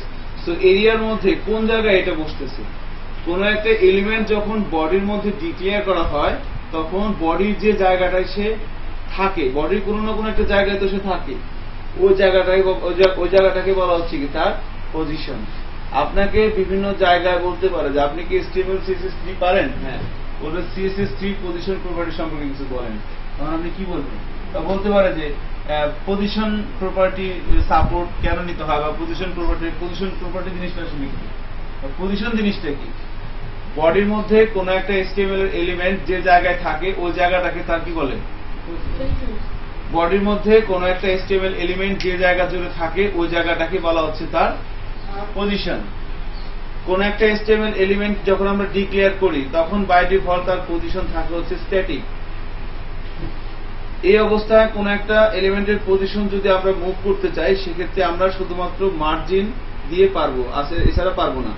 তো এরিয়ার মধ্যে কোন জায়গায় এটা বসতেছে, কোন একটা এলিমেন্ট যখন বডির মধ্যে ডিক্লেয়ার করা হয় তখন বডির যে জায়গাটায় সে থাকে, বডির কোনো না কোনো একটা জায়গায় তো সে থাকে, ওই জায়গাটাকে বলা হচ্ছে কি তার পজিশন। আপনাকে বিভিন্ন জায়গায় বলতে পারে যে আপনি কি HTML CSS3 পারেন, হ্যাঁ, ওটা CSS3 পজিশন প্রপার্টি সম্পর্কে কিছু বলেন, তখন আপনি কি বলবেন? তা বলতে পারে যে পজিশন প্রপার্টি সাপোর্ট কেন নিতে হয়, বা পজিশন প্রপার্টি জিনিসটা আসলে কি, পজিশন জিনিসটা কি। বডির মধ্যে কোন একটা HTML এর এলিমেন্ট যে জায়গায় থাকে ওই জায়গাটাকে তার কি বলে? বডির মধ্যে কোন একটা HTML এলিমেন্ট যে জায়গা জুড়ে থাকে ওই জায়গাটাকে বলা হচ্ছে তার পজিশন। কোন একটা HTML এলিমেন্ট যখন আমরা ডিক্লেয়ার করি তখন বাই ডিফল্ট তার পজিশন থাকে হচ্ছে স্ট্যাটিক। এই অবস্থায় কোন একটা এলিমেন্টের পজিশন যদি আমরা মুভ করতে চাই সেক্ষেত্রে আমরা শুধুমাত্র মার্জিন দিয়ে পারবো, এছাড়া পারবো না।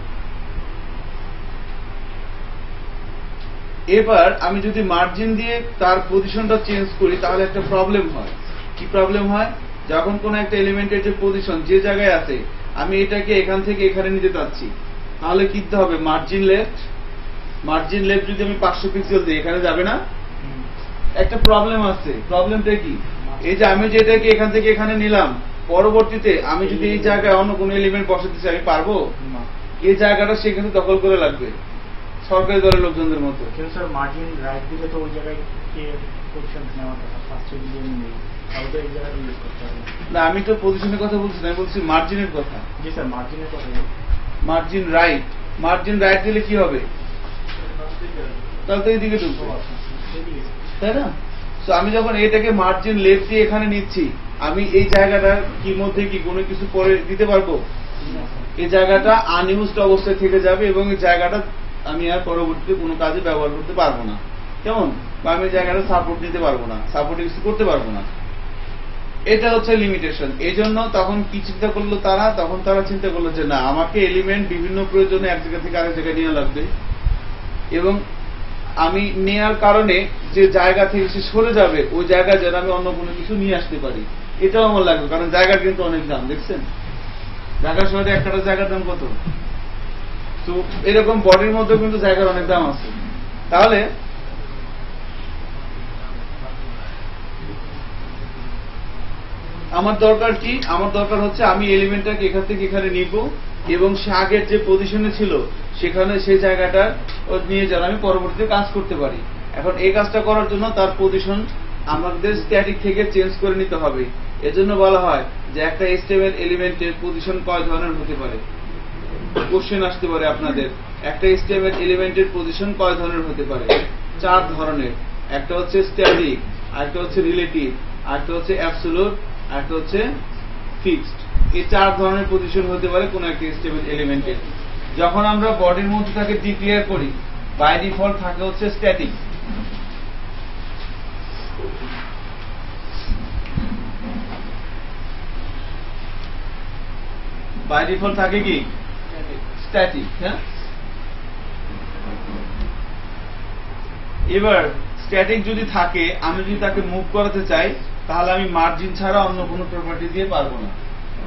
এবার আমি যদি মার্জিন দিয়ে তার পজিশনটা চেঞ্জ করি তাহলে একটা প্রবলেম হয়। কি প্রবলেম হয়? যখন কোন একটা এলিমেন্টের যে পজিশন যে জায়গায় আছে আমি এটাকে এখান থেকে এখানে নিতে চাচ্ছি, তাহলে কি দিতে হবে? মার্জিন লেফট যদি আমি 500 পিক্সেল দিই এখানে যাবে না? একটা প্রবলেম আছে। প্রবলেমটা কি? এই যে আমি যেটাকে এখান থেকে এখানে নিলাম, পরবর্তীতে আমি যদি এই জায়গায় অন্য কোনো এলিমেন্ট বসাতে চাই আমি পারবো? এই জায়গাটা সেখানে দখল করে লাগবে সরকারি দলের লোকজনদের মতো। স্যার মার্জিন রাইট দিলে তো ওই জায়গায় পজিশন নেওয়া কথা, ফার্স্টে যদি আমি নেই তাহলে তো এই জায়গায় ইউজ করতে হবে না। আমি তো পজিশনের কথা বলছি না, আমি বলছি মার্জিনের কথা। জি স্যার, মার্জিনের কথা। মার্জিন রাইট দিলে কি হবে? তাহলে তো এইদিকে ঢুকবো, তাই না? তো আমি যখন এটাকে মার্জিন লেফট দিয়ে এখানে নিচ্ছি আমি এই জায়গাটার কি মধ্যে কি কোনো কিছু পরে দিতে পারবো? এই জায়গাটা আনইউজড অবস্থায় থেকে যাবে এবং এই জায়গাটা আমি আর পরবর্তীতে কোনো কাজে ব্যবহার করতে পারবো না। কেমন? বা আমি জায়গাটা সাপোর্ট নিতে পারবো না, সাপোর্টে কিছু করতে পারবো না। এটা হচ্ছে লিমিটেশন। এই জন্য তখন কি চিন্তা করলো তারা? তখন তারা চিন্তা করলো যে না, আমাকে এলিমেন্ট বিভিন্ন প্রয়োজনে এক জায়গা থেকে আরেক জায়গায় নেওয়া লাগবে এবং আমি নেয়ার কারণে যে জায়গা থেকে সে সরে যাবে ওই জায়গায় যেন আমি অন্য কোনো কিছু নিয়ে আসতে পারি, এটাও আমার লাগবে। কারণ জায়গার কিন্তু অনেক দাম, দেখছেন ঢাকা শহরে একটা জায়গার দাম কত? তো এরকম বডির মধ্যে কিন্তু জায়গার অনেক দাম আছে। তাহলে আমার দরকার কি? আমার দরকার হচ্ছে আমি এলিমেন্টটাকে এখান থেকে এখানে নিব এবং সে আগের যে পজিশনে ছিল সেখানে সেই জায়গাটা নিয়ে যেন আমি পরবর্তীতে কাজ করতে পারি। এখন এই কাজটা করার জন্য তার পজিশন আমাদের স্ট্যাটিক থেকে চেঞ্জ করে নিতে হবে। এজন্য বলা হয় যে একটা HTML এলিমেন্টের পজিশন কয় ধরনের হতে পারে। কোশ্চেন আসতে পারে আপনাদের, একটা HTML এলিমেন্টের পজিশন কয় ধরনের হতে পারে? 4 ধরনের। একটা হচ্ছে স্ট্যাটিক, আরেকটা হচ্ছে রিলেটিভ, আরেকটা হচ্ছে অ্যাবসোলুট, আরেকটা হচ্ছে ফিক্সড। এই 4 ধরনের পজিশন হতে পারে কোন একটা HTML এলিমেন্টের। যখন আমরা বডির মধ্যে তাকে ডিক্লেয়ার করি বাই ডিফল্ট থাকে হচ্ছে স্ট্যাটিক। বাই ডিফল্ট থাকে কি? স্ট্যাটিক। হ্যাঁ, এবার স্ট্যাটিক যদি থাকে আমি যদি তাকে মুভ করাতে চাই তাহলে আমি মার্জিন ছাড়া অন্য কোনো প্রপার্টি দিয়ে পারবো না।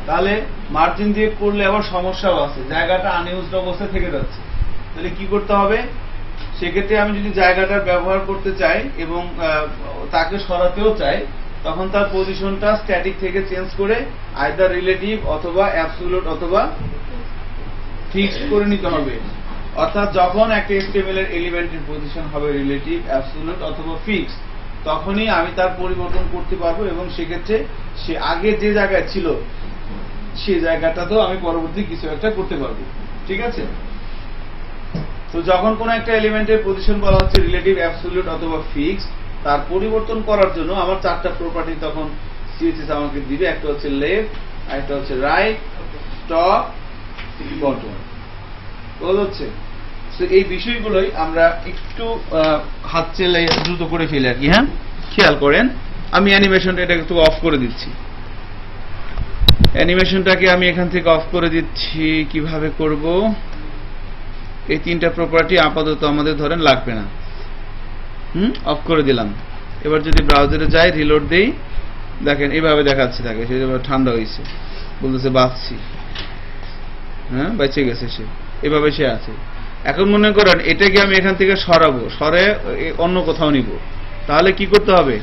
তাহলে মার্জিন দিয়ে করলে আবার সমস্যাও আছে, জায়গাটা আনইউজড অবস্থায় থেকে যাচ্ছে। তাহলে কি করতে হবে? সেক্ষেত্রে আমি যদি জায়গাটার ব্যবহার করতে চাই এবং তাকে সরাতেও চাই তখন তার পজিশনটা স্ট্যাটিক থেকে চেঞ্জ করে আইদার রিলেটিভ অথবা অ্যাবসোলুট অথবা ফিক্সড করে নিতে হবে। অর্থাৎ যখন একটা HTML এর এলিমেন্টের পজিশন হবে রিলেটিভ, অ্যাবসোলুট অথবা ফিক্সড তখনই আমি তার পরিবর্তন করতে পারবো এবং সেক্ষেত্রে সে আগে যে জায়গায় ছিল সেই জায়গাটাতেও আমি পরবর্তী কিছু একটা করতে পারবো। ঠিক আছে? তো যখন কোন একটা এলিমেন্টের পজিশন বলা হচ্ছে রিলেটিভ, অ্যাবসোলুট অথবা ফিক্সড, তার পরিবর্তন করার জন্য আমার 4টা প্রপার্টি তখন CSS আমাকে দিবে। একটা হচ্ছে লেফট, একটা হচ্ছে রাইট, টপ, বটম। বোঝা যাচ্ছে? তো এই বিষয়গুলোই আমরা একটু হাত চেলে দ্রুত করে ফেলি আর কি। হ্যাঁ, খেয়াল করেন আমি অ্যানিমেশনটা এটা একটু অফ করে দিচ্ছি। অ্যানিমেশনটাকে আমি এখান থেকে অফ করে দিচ্ছি। কিভাবে করব? এই তিনটা প্রপার্টি আপাতত আমাদের ধরেন লাগবে না, অফ করে দিলাম। এবার যদি ব্রাউজারে যাই, রিলোড দেই, দেখেন এইভাবে দেখাচ্ছে থাকে, সে ঠান্ডা হয়েছে, বলতেছে বাঁচছি, হ্যাঁ বেঁচে গেছে সে, এভাবে সে আছে। এখন মনে করেন এটাকে আমি এখান থেকে সরাবো, সরে অন্য কোথাও নিব, তাহলে কি করতে হবে?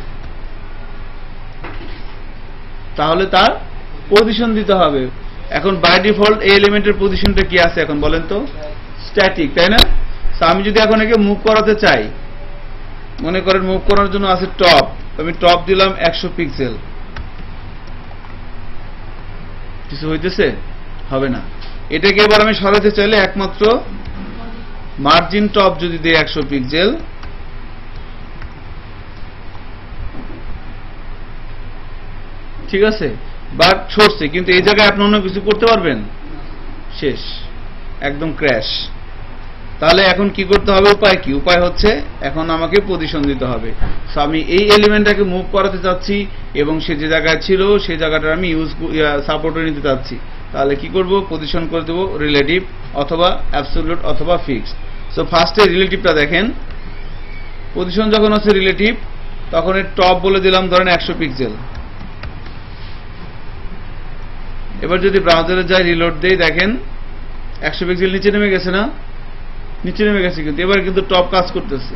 তাহলে তার পজিশন দিতে হবে। এখন বাই ডিফল্ট এই এলিমেন্টের পজিশনটা কি আছে এখন বলেন তো? স্ট্যাটিক, তাই না? আমি যদি এখন একে মুভ করাতে চাই, মনে করেন মুভ করার জন্য আছে টপ, আমি টপ দিলাম 100 পিক্সেল, কিছু হইতেছে? হবে না। এটাকে এবার আমি সরাতে চাইলে একমাত্র মার্জিন টপ যদি দেই 100 পিক্সেল, ঠিক আছে, বাট সরছে, কিন্তু এই জায়গায় আপনি অন্য কিছু করতে পারবেন? শেষ, একদম ক্র্যাশ। তাহলে এখন কি করতে হবে? উপায় কি? উপায় হচ্ছে এখন আমাকে পজিশন দিতে হবে। সো আমি এই এলিমেন্টটাকে মুভ করাতে চাচ্ছি এবং সে যে জায়গায় ছিল সেই জায়গাটা আমি সাপোর্টে নিতে চাচ্ছি, তাহলে কি করব? পজিশন করে দেব রিলেটিভ অথবা অ্যাবসলিউট অথবা ফিক্সড। সো ফার্স্টে রিলেটিভটা দেখেন, পজিশন যখন হচ্ছে রিলেটিভ তখন এর টপ বলে দিলাম ধরেন 100 পিক্সেল। এবার যদি ব্রাউজারে যাই, রিলোড দেই, দেখেন 100 পিক্সেল নিচে নেমে গেছে না? নিচে নেমে গেছে, কিন্তু এবার কিন্তু টপ কাজ করতেছে।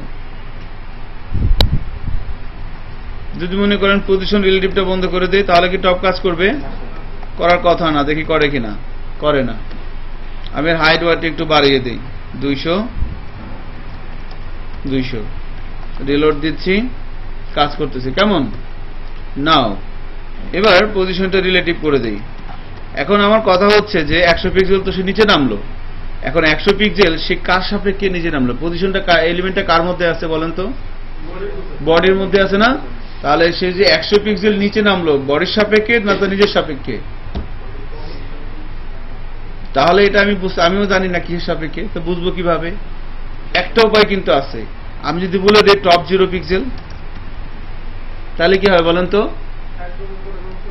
যদি মনে করেন পজিশন রিলেটিভটা বন্ধ করে দেই, তাহলে কি টপ কাজ করবে? করার কথা না, দেখি করে কিনা। করে না। আমি হাইট ওয়াইট একটু বাড়িয়ে দেই, 200। রিলোড দিচ্ছি, কাজ করতেছে। কেমন? নাও এবার পজিশনটা রিলেটিভ করে দেই। এখন আমার কথা হচ্ছে যে 100 পিক্সেল তো সে নিচে নামলো, এখন 100 পিক্সেল সে কার সাপেক্ষে নিচে নামলো? পজিশনটা এলিমেন্টটা কার মধ্যে আছে বলেন তো? বডির মধ্যে আছে না? তাহলে সে যে 100 পিক্সেল নিচে নামলো, বডির সাপেক্ষে না তো নিজের সাপেক্ষে? তাহলে এটা আমিও জানি না কিসের সাপেক্ষে, তো বুঝবো কিভাবে? একটা উপায় কিন্তু আছে। আমি যদি বলে দেই টপ 0 পিক্সেল, তাহলে কি হয় বলেন তো?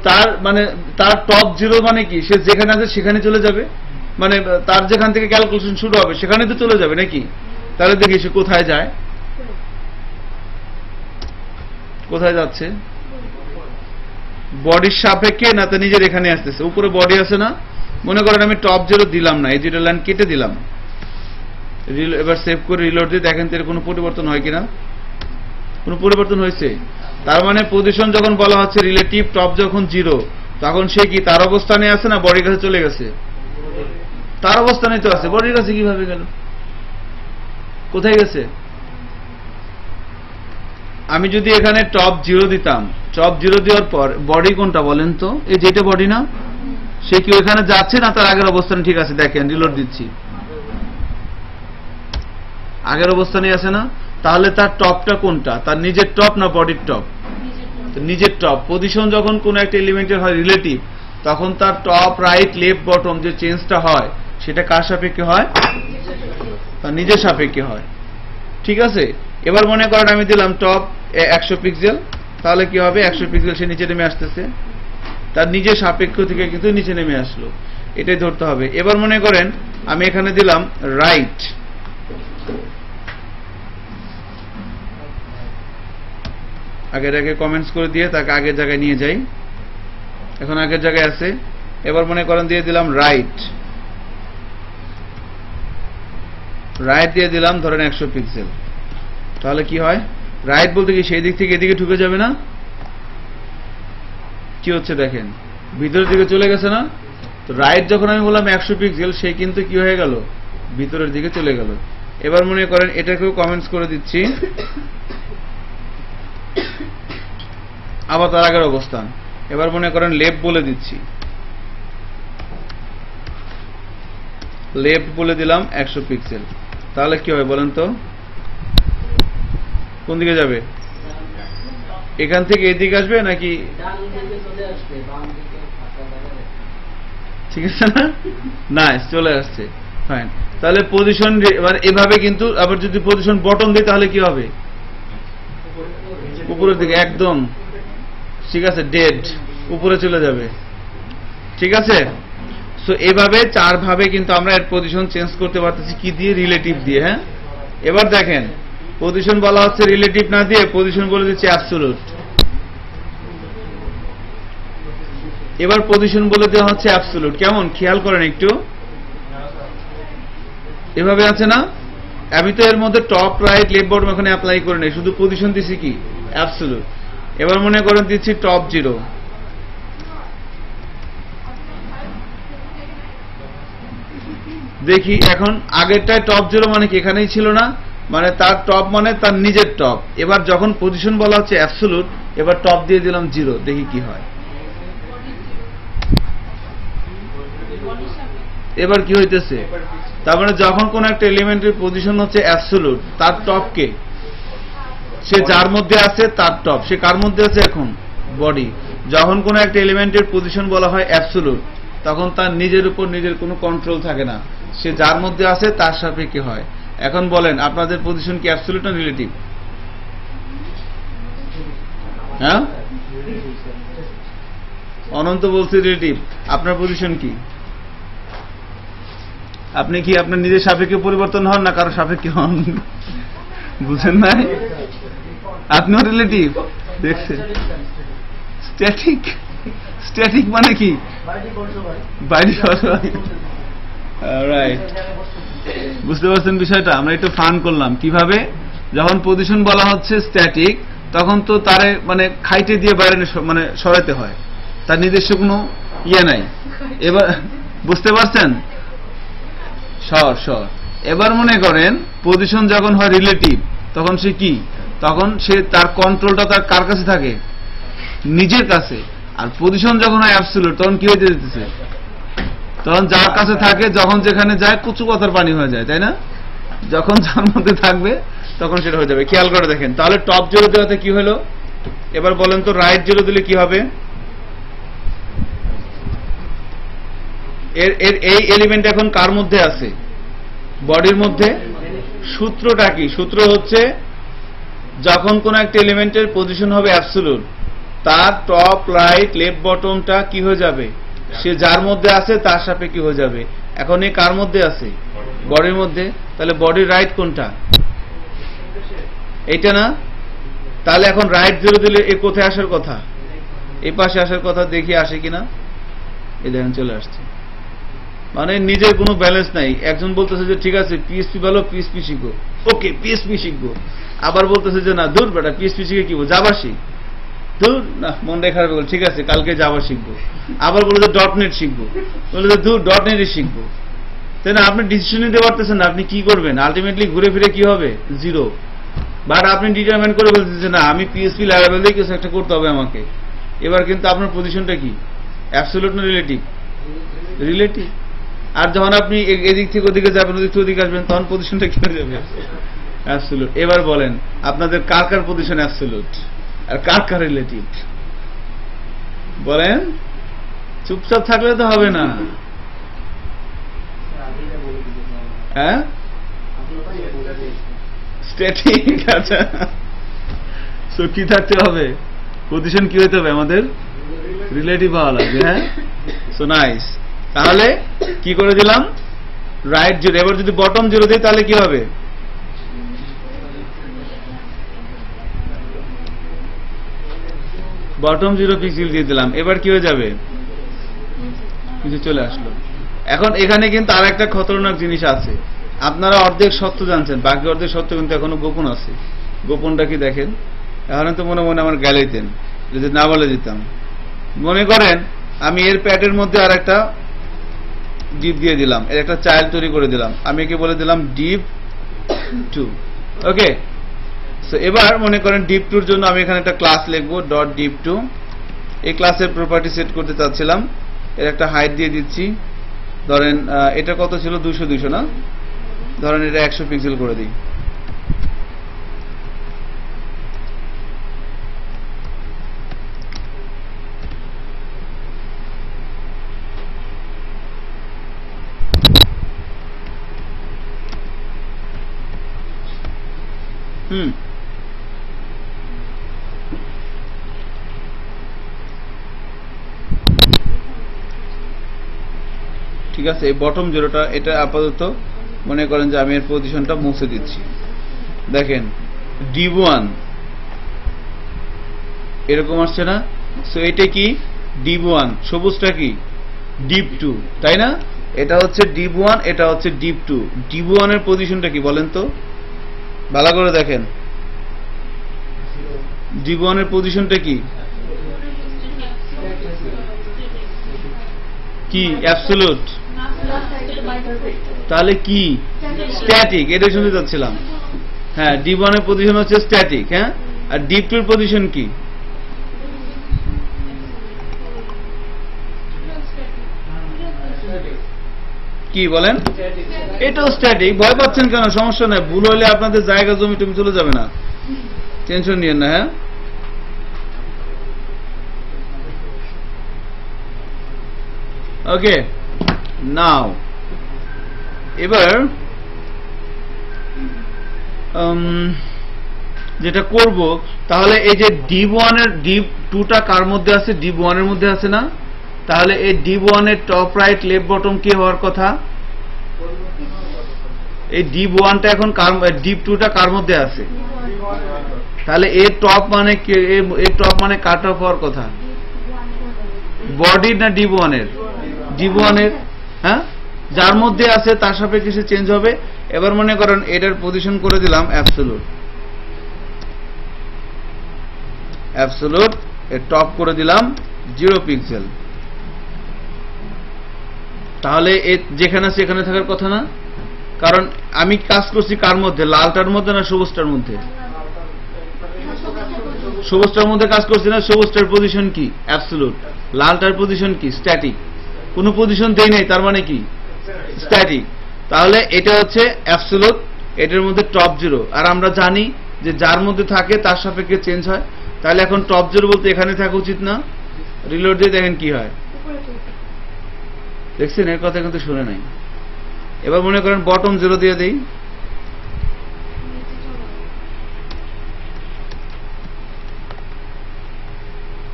তার মানে তার টপ 0 মানে কি? সে যেখানে আছে সেখানে চলে যাবে, মানে তার যেখান থেকে ক্যালকুলেশন শুরু হবে সেখানে তো চলে যাবে নাকি? তাহলে দেখি সে কোথায় যায়, কোথায় যাচ্ছে? বডির সাপেক্ষে না তো নিজের এখানে আসতেছে? উপরে বডি আছে না? মনে করেন আমি টপ 0 দিলাম না, এই 0 লাইন কেটে দিলাম। এবার সেভ করে রিলোড দিয়ে দেখেন তো এর কোনো পরিবর্তন হয় কিনা? কোনো পরিবর্তন হয়েছে? তার মানে পজিশন যখন বলা হচ্ছে রিলেটিভ, টপ যখন 0, তখন সে কি তার অবস্থানে আছে না বডির কাছে চলে গেছে? তার অবস্থানে তো আছে, বডির কাছে কিভাবে গেল? কোথায় গেছে? আমি যদি এখানে টপ 0 দিতাম, টপ 0 দেওয়ার পর বডি কোনটা বলেন তো? এই যেটা বডি না? সে কি ওখানে যাচ্ছে না তার আগের অবস্থানে ঠিক আছে? দেখেন রিলোড দিচ্ছি, আগের অবস্থানে আছে না? তাহলে তার টপটা কোনটা? তার নিজের টপ না বডির টপ? নিজের টপ। পজিশন যখন কোন একটা এলিমেন্টের হয় রিলেটিভ, তখন তার টপ, রাইট, লেফট, বটম যে চেঞ্জটা হয় সেটা কার সাপেক্ষে হয়? তার নিজের সাপেক্ষে হয়। ঠিক আছে, এবার মনে করেন আমি দিলাম টপ 100 পিক্সেল, তাহলে কি হবে? 100 পিক্সেল সে নিচে নেমে আসতেছে, তার নিজের সাপেক্ষ থেকে কিন্তু নিচে নেমে আসলো, এটাই ধরতে হবে। এবার মনে করেন আমি এখানে দিলাম রাইট, আগেটাকে কমেন্টস করে দিয়ে তাকে আগের জায়গায় নিয়ে যাই, এখন আগের জায়গায় আছে। এবার মনে করেন দিয়ে দিলাম রাইট, রাইট দিয়ে দিলাম ধরেন 100 পিক্সেল, তাহলে কি হয়? রাইট বলতে কি সেই দিক থেকে এদিকে ঢুকে যাবে না? কি হচ্ছে দেখেন, ভিতরের দিকে চলে গেছে না? তো রাইট যখন আমি বললাম 100 পিক্সেল, সে কিন্তু কি হয়ে গেল? ভিতরের দিকে চলে গেল। এবার মনে করেন এটাকেও কমেন্টস করে দিচ্ছি, আবার তার আগের অবস্থান। এবার মনে করেন লেফট বলে দিচ্ছি, লেফট বলে দিলাম 100 পিক্সেল, তাহলে কি হবে বলেন তো? কোন দিকে যাবে? এখান থেকে এদিকে আসবে নাকি? ঠিক আছে না? না, চলে আসছে, ফাইন। তাহলে পজিশন এভাবে, কিন্তু আবার যদি পজিশন বটম দিই তাহলে কি হবে? উপরের দিকে একদম, ঠিক আছে, ডেড, উপরে চলে যাবে। ঠিক আছে। সো এইভাবে 4 ভাবে কিন্তু আমরা এর পজিশন চেঞ্জ করতে পারতেছি কি দিয়ে, রিলেটিভ দিয়ে। হ্যাঁ, এবার দেখেন পজিশন বলা হচ্ছে রিলেটিভ না দিয়ে পজিশন বলে দিচ্ছে অ্যাবসলিউট। এবার পজিশন বলে দেওয়া হচ্ছে অ্যাবসলিউট। কেমন খেয়াল করেন একটু, এভাবে আছে না? আমি তো এর মধ্যে টপ রাইট লেফট বটম এখানে অ্যাপ্লাই করে নেই, শুধু পজিশন দিছি কি অ্যাবসলিউট। এবার মনে করেন দিচ্ছি টপ 0, দেখি এখন আগেরটায় টপ 0 মানে কি এখানেই ছিল না, মানে তার টপ মানে তার নিজের টপ। এবার যখন পজিশন বলা হচ্ছে অ্যাবসলিউট, এবার টপ দিয়ে দিলাম 0, দেখি কি হয়। এবার কি হইতেছে, তার মানে যখন কোন একটা এলিমেন্টের পজিশন হচ্ছে অ্যাবসলিউট, তার টপ কে, সে যার মধ্যে আছে তার টপ, সে কার মধ্যে আছে এখন, বডি। যখন কোন একটা এলিমেন্টের পজিশন বলা হয় অ্যাবসলিউট, তখন তার নিজের উপর নিজের কোনো কন্ট্রোল থাকে না, সে যার মধ্যে আছে তার সাপেক্ষে হয়। এখন বলেন আপনাদের পজিশন কি অ্যাবসলিউট না রিলেটিভ? হ্যাঁ, অনন্ত বলছে রিলেটিভ। আপনার পজিশন কি? আপনি কি আপনার নিজের সাপেক্ষে পরিবর্তন হন না কারো সাপেক্ষে হন? বুঝেন নাই? আপনিও রিলেটিভ দেখছেন। স্ট্যাটিক, স্ট্যাটিক মানে কি? বাইরে রাইট, বুঝতে পারছেন বিষয়টা? আমরা একটু ফান করলাম কিভাবে, যখন পজিশন বলা হচ্ছে স্ট্যাটিক, তখন তো তারে মানে খাইটে দিয়ে বাইরে মানে সরাইতে হয়, তার নিজস্ব কোনো ইয়ে নাই। এবার বুঝতে পারছেন? সর। এবার মনে করেন পজিশন যখন হয় রিলেটিভ, তখন সে কি, তখন সে তার কন্ট্রোলটা তার কার কাছে থাকে, নিজের কাছে। আর পজিশন যখন হয় অ্যাবসলিউট, তখন কি হইতে দিতেছে, তখন যার কাছে থাকে, যখন যেখানে যায় কুচু কথার পানি হয়ে যায়, তাই না? যখন যার মধ্যে থাকবে তখন সেটা হয়ে যাবে। খেয়াল করে দেখেন, তাহলে টপ 0 দেওয়াতে কি হলো? এবার বলেন তো রাইট 0 দিলে কি হবে? এর এই এলিমেন্ট এখন কার মধ্যে আছে, বডির মধ্যে। সূত্রটা কি? সূত্র হচ্ছে যখন কোন একটা এলিমেন্টের পজিশন হবে অ্যাবসলিউট, তার টপ রাইট লেফট বটমটা কি হয়ে যাবে, সে যার মধ্যে আছে তার সাপেক্ষে হয়ে যাবে। এখন এ কার মধ্যে আছে, বডির মধ্যে। তাহলে বডির রাইট কোনটা, এইটা না? তাহলে এখন রাইট 0 দিলে এ কোথায় আসার কথা, এই পাশে আসার কথা। দেখি আসে কিনা। এই দেখেন চলে আসছে। মানে নিজের কোনো ব্যালেন্স নাই। একজন বলতেছে যে ঠিক আছে পিএসপি ভালো, পিএসপি শিখবো, ওকে পিএসপি শিখবো। আবার বলতেছে যে না দূর বেটা, পিএসপি শিখে কি জাভা শিখ, দূর না মনটা খারাপ বল, ঠিক আছে কালকে জাভা শিখবো। আবার বলে যে .NET শিখবো, বলে যে দূর .NET শিখবো। তাই না? আপনি ডিসিশন নিতে পারতেছেন না আপনি কি করবেন, আলটিমেটলি ঘুরে ফিরে কি হবে, 0। বাট আপনি ডিটারমাইন করে বলতেছেন যে না আমি পিএসপি লেভেল দিয়ে কিছু একটা করতে হবে আমাকে। এবার কিন্তু আপনার পজিশনটা কি, অ্যাবসলিউট না রিলেটিভ? রিলেটিভ। আর যখন আপনি এদিক থেকে ওদিকে যাবেন, ওদিক থেকে ওদিকে আসবেন, তখন পজিশনটা কি হয়ে যাবে, অ্যাবসলিউট। এবার বলেন আপনাদের কার কার পজিশন অ্যাবসলিউট আর কার কার রিলেটিভ? বলেন, চুপচাপ থাকলে তো হবে না। হ্যাঁ, স্ট্যাটিক। আচ্ছা, সো কি থাকতে হবে, পজিশন কি হইতে হবে আমাদের, রিলেটিভ হওয়া লাগবে। হ্যাঁ, সো নাইস। তাহলে কি করে দিলাম, রাইট 0। এবার যদি বটম 0 দিই তাহলে কি হবে, বটম 0 পিক্সেল দিয়ে দিলাম। এবার কি হয়ে যাবে, কিছু চলে আসলো। এখন এখানে কিন্তু আর একটা খতরনাক জিনিস আছে। আপনারা অর্ধেক সত্য জানছেন, বাকি অর্ধেক সত্য কিন্তু এখনো গোপন আছে। গোপনটা কি দেখেন, এখন তো মনে মনে আমার গালাইতেন যদি না বলে দিতাম। মনে করেন আমি এর প্যাডের মধ্যে আর একটা ডিপ দিয়ে দিলাম, এর একটা চাইল্ড তৈরি করে দিলাম, আমি একে বলে দিলাম ডিপ 2। ওকে, সো এবার মনে করেন ডিপ 2 এর জন্য আমি এখানে একটা ক্লাস লিখবো .deep2। এই ক্লাসের প্রপার্টি সেট করতে চাচ্ছিলাম, এর একটা হাইট দিয়ে দিচ্ছি। ধরেন এটা কত ছিল, 200 না, ধরেন এটা 100 পিক্সেল করে দিই। ঠিক আছে, এই বটম জিরোটা এটা আপাতত মনে করেন যে আমি এর পজিশনটা মুছে দিচ্ছি। দেখেন ডিপ 1 এরকম আসছে না? সো এটা কি ডিপ 1, সবুজটা কি ডিপ 2, তাই না? এটা হচ্ছে ডিপ 1, এটা হচ্ছে ডিপ 2। ডিপ 1 এর পজিশনটা কি বলেন তো, ভালো করে দেখেন। ডিপ 1 এর পজিশনটা কি কি অ্যাবসলিউট, তাহলে কি স্ট্যাটিক, এটা শুনতে চাচ্ছিলাম। হ্যাঁ, ডিপ 1 এর পজিশন হচ্ছে স্ট্যাটিক। হ্যাঁ, আর ডিপ 2 এর পজিশন কি? কি বলেন? এটাও স্ট্যাটিক। ভয় পাচ্ছেন কেন? সমস্যা নাই, ভুল হলে আপনাদের জায়গা জমি টমি চলে যাবে না, টেনশন নিয়েন না। হ্যাঁ, ওকে। নাও এবার যেটা করব, তাহলে এই যে ডিপ 1 এর ডিপ 2টা কার মধ্যে আছে? ডিপ 1 এর মধ্যে আছে না? তাহলে এই ডিপ 1 এর টপ রাইট লেফট বটম কি হওয়ার কথা? এই ডিপ 1টা এখন ডিপ 2টা কার মধ্যে আছে? তাহলে এর টপ মানে এর টপ মানে কাট অফ হওয়ার কথা বডি না ডিপ 1 এর? ডিপ 1 এর। হ্যাঁ, যার মধ্যে আছে তার সাপেক্ষে সে চেঞ্জ হবে। এবার মনে করেন এটার পজিশন করে দিলাম অ্যাবসলিউট, অ্যাবসলিউট এর টপ করে দিলাম 0 পিক্সেল। তাহলে যেখানে আছে এখানে থাকার কথা না? কারণ আমি কাজ করছি কার মধ্যে? লালটার মধ্যে না সবুজটার মধ্যে? সবুজটার মধ্যে কাজ করছি না? সবুজটার পজিশন কি? অ্যাবসলিউট। লালটার পজিশন কি? স্ট্যাটিক। কোনো পজিশন দেই নাই, তার মানে কি? স্ট্যাটিক। তাহলে এটা হচ্ছে অ্যাবসলিউট, এটার মধ্যে টপ 0। আর আমরা জানি যে যার মধ্যে থাকে তার সাপেক্ষে চেঞ্জ হয়। তাহলে এখন টপ 0 বলতে এখানে থাকা উচিত না? রিলোড দিয়ে দেখেন কি হয়। দেখছেন, এর কথা কিন্তু শুনে নাই। এবার মনে করেন বটম 0 দিয়ে দেই,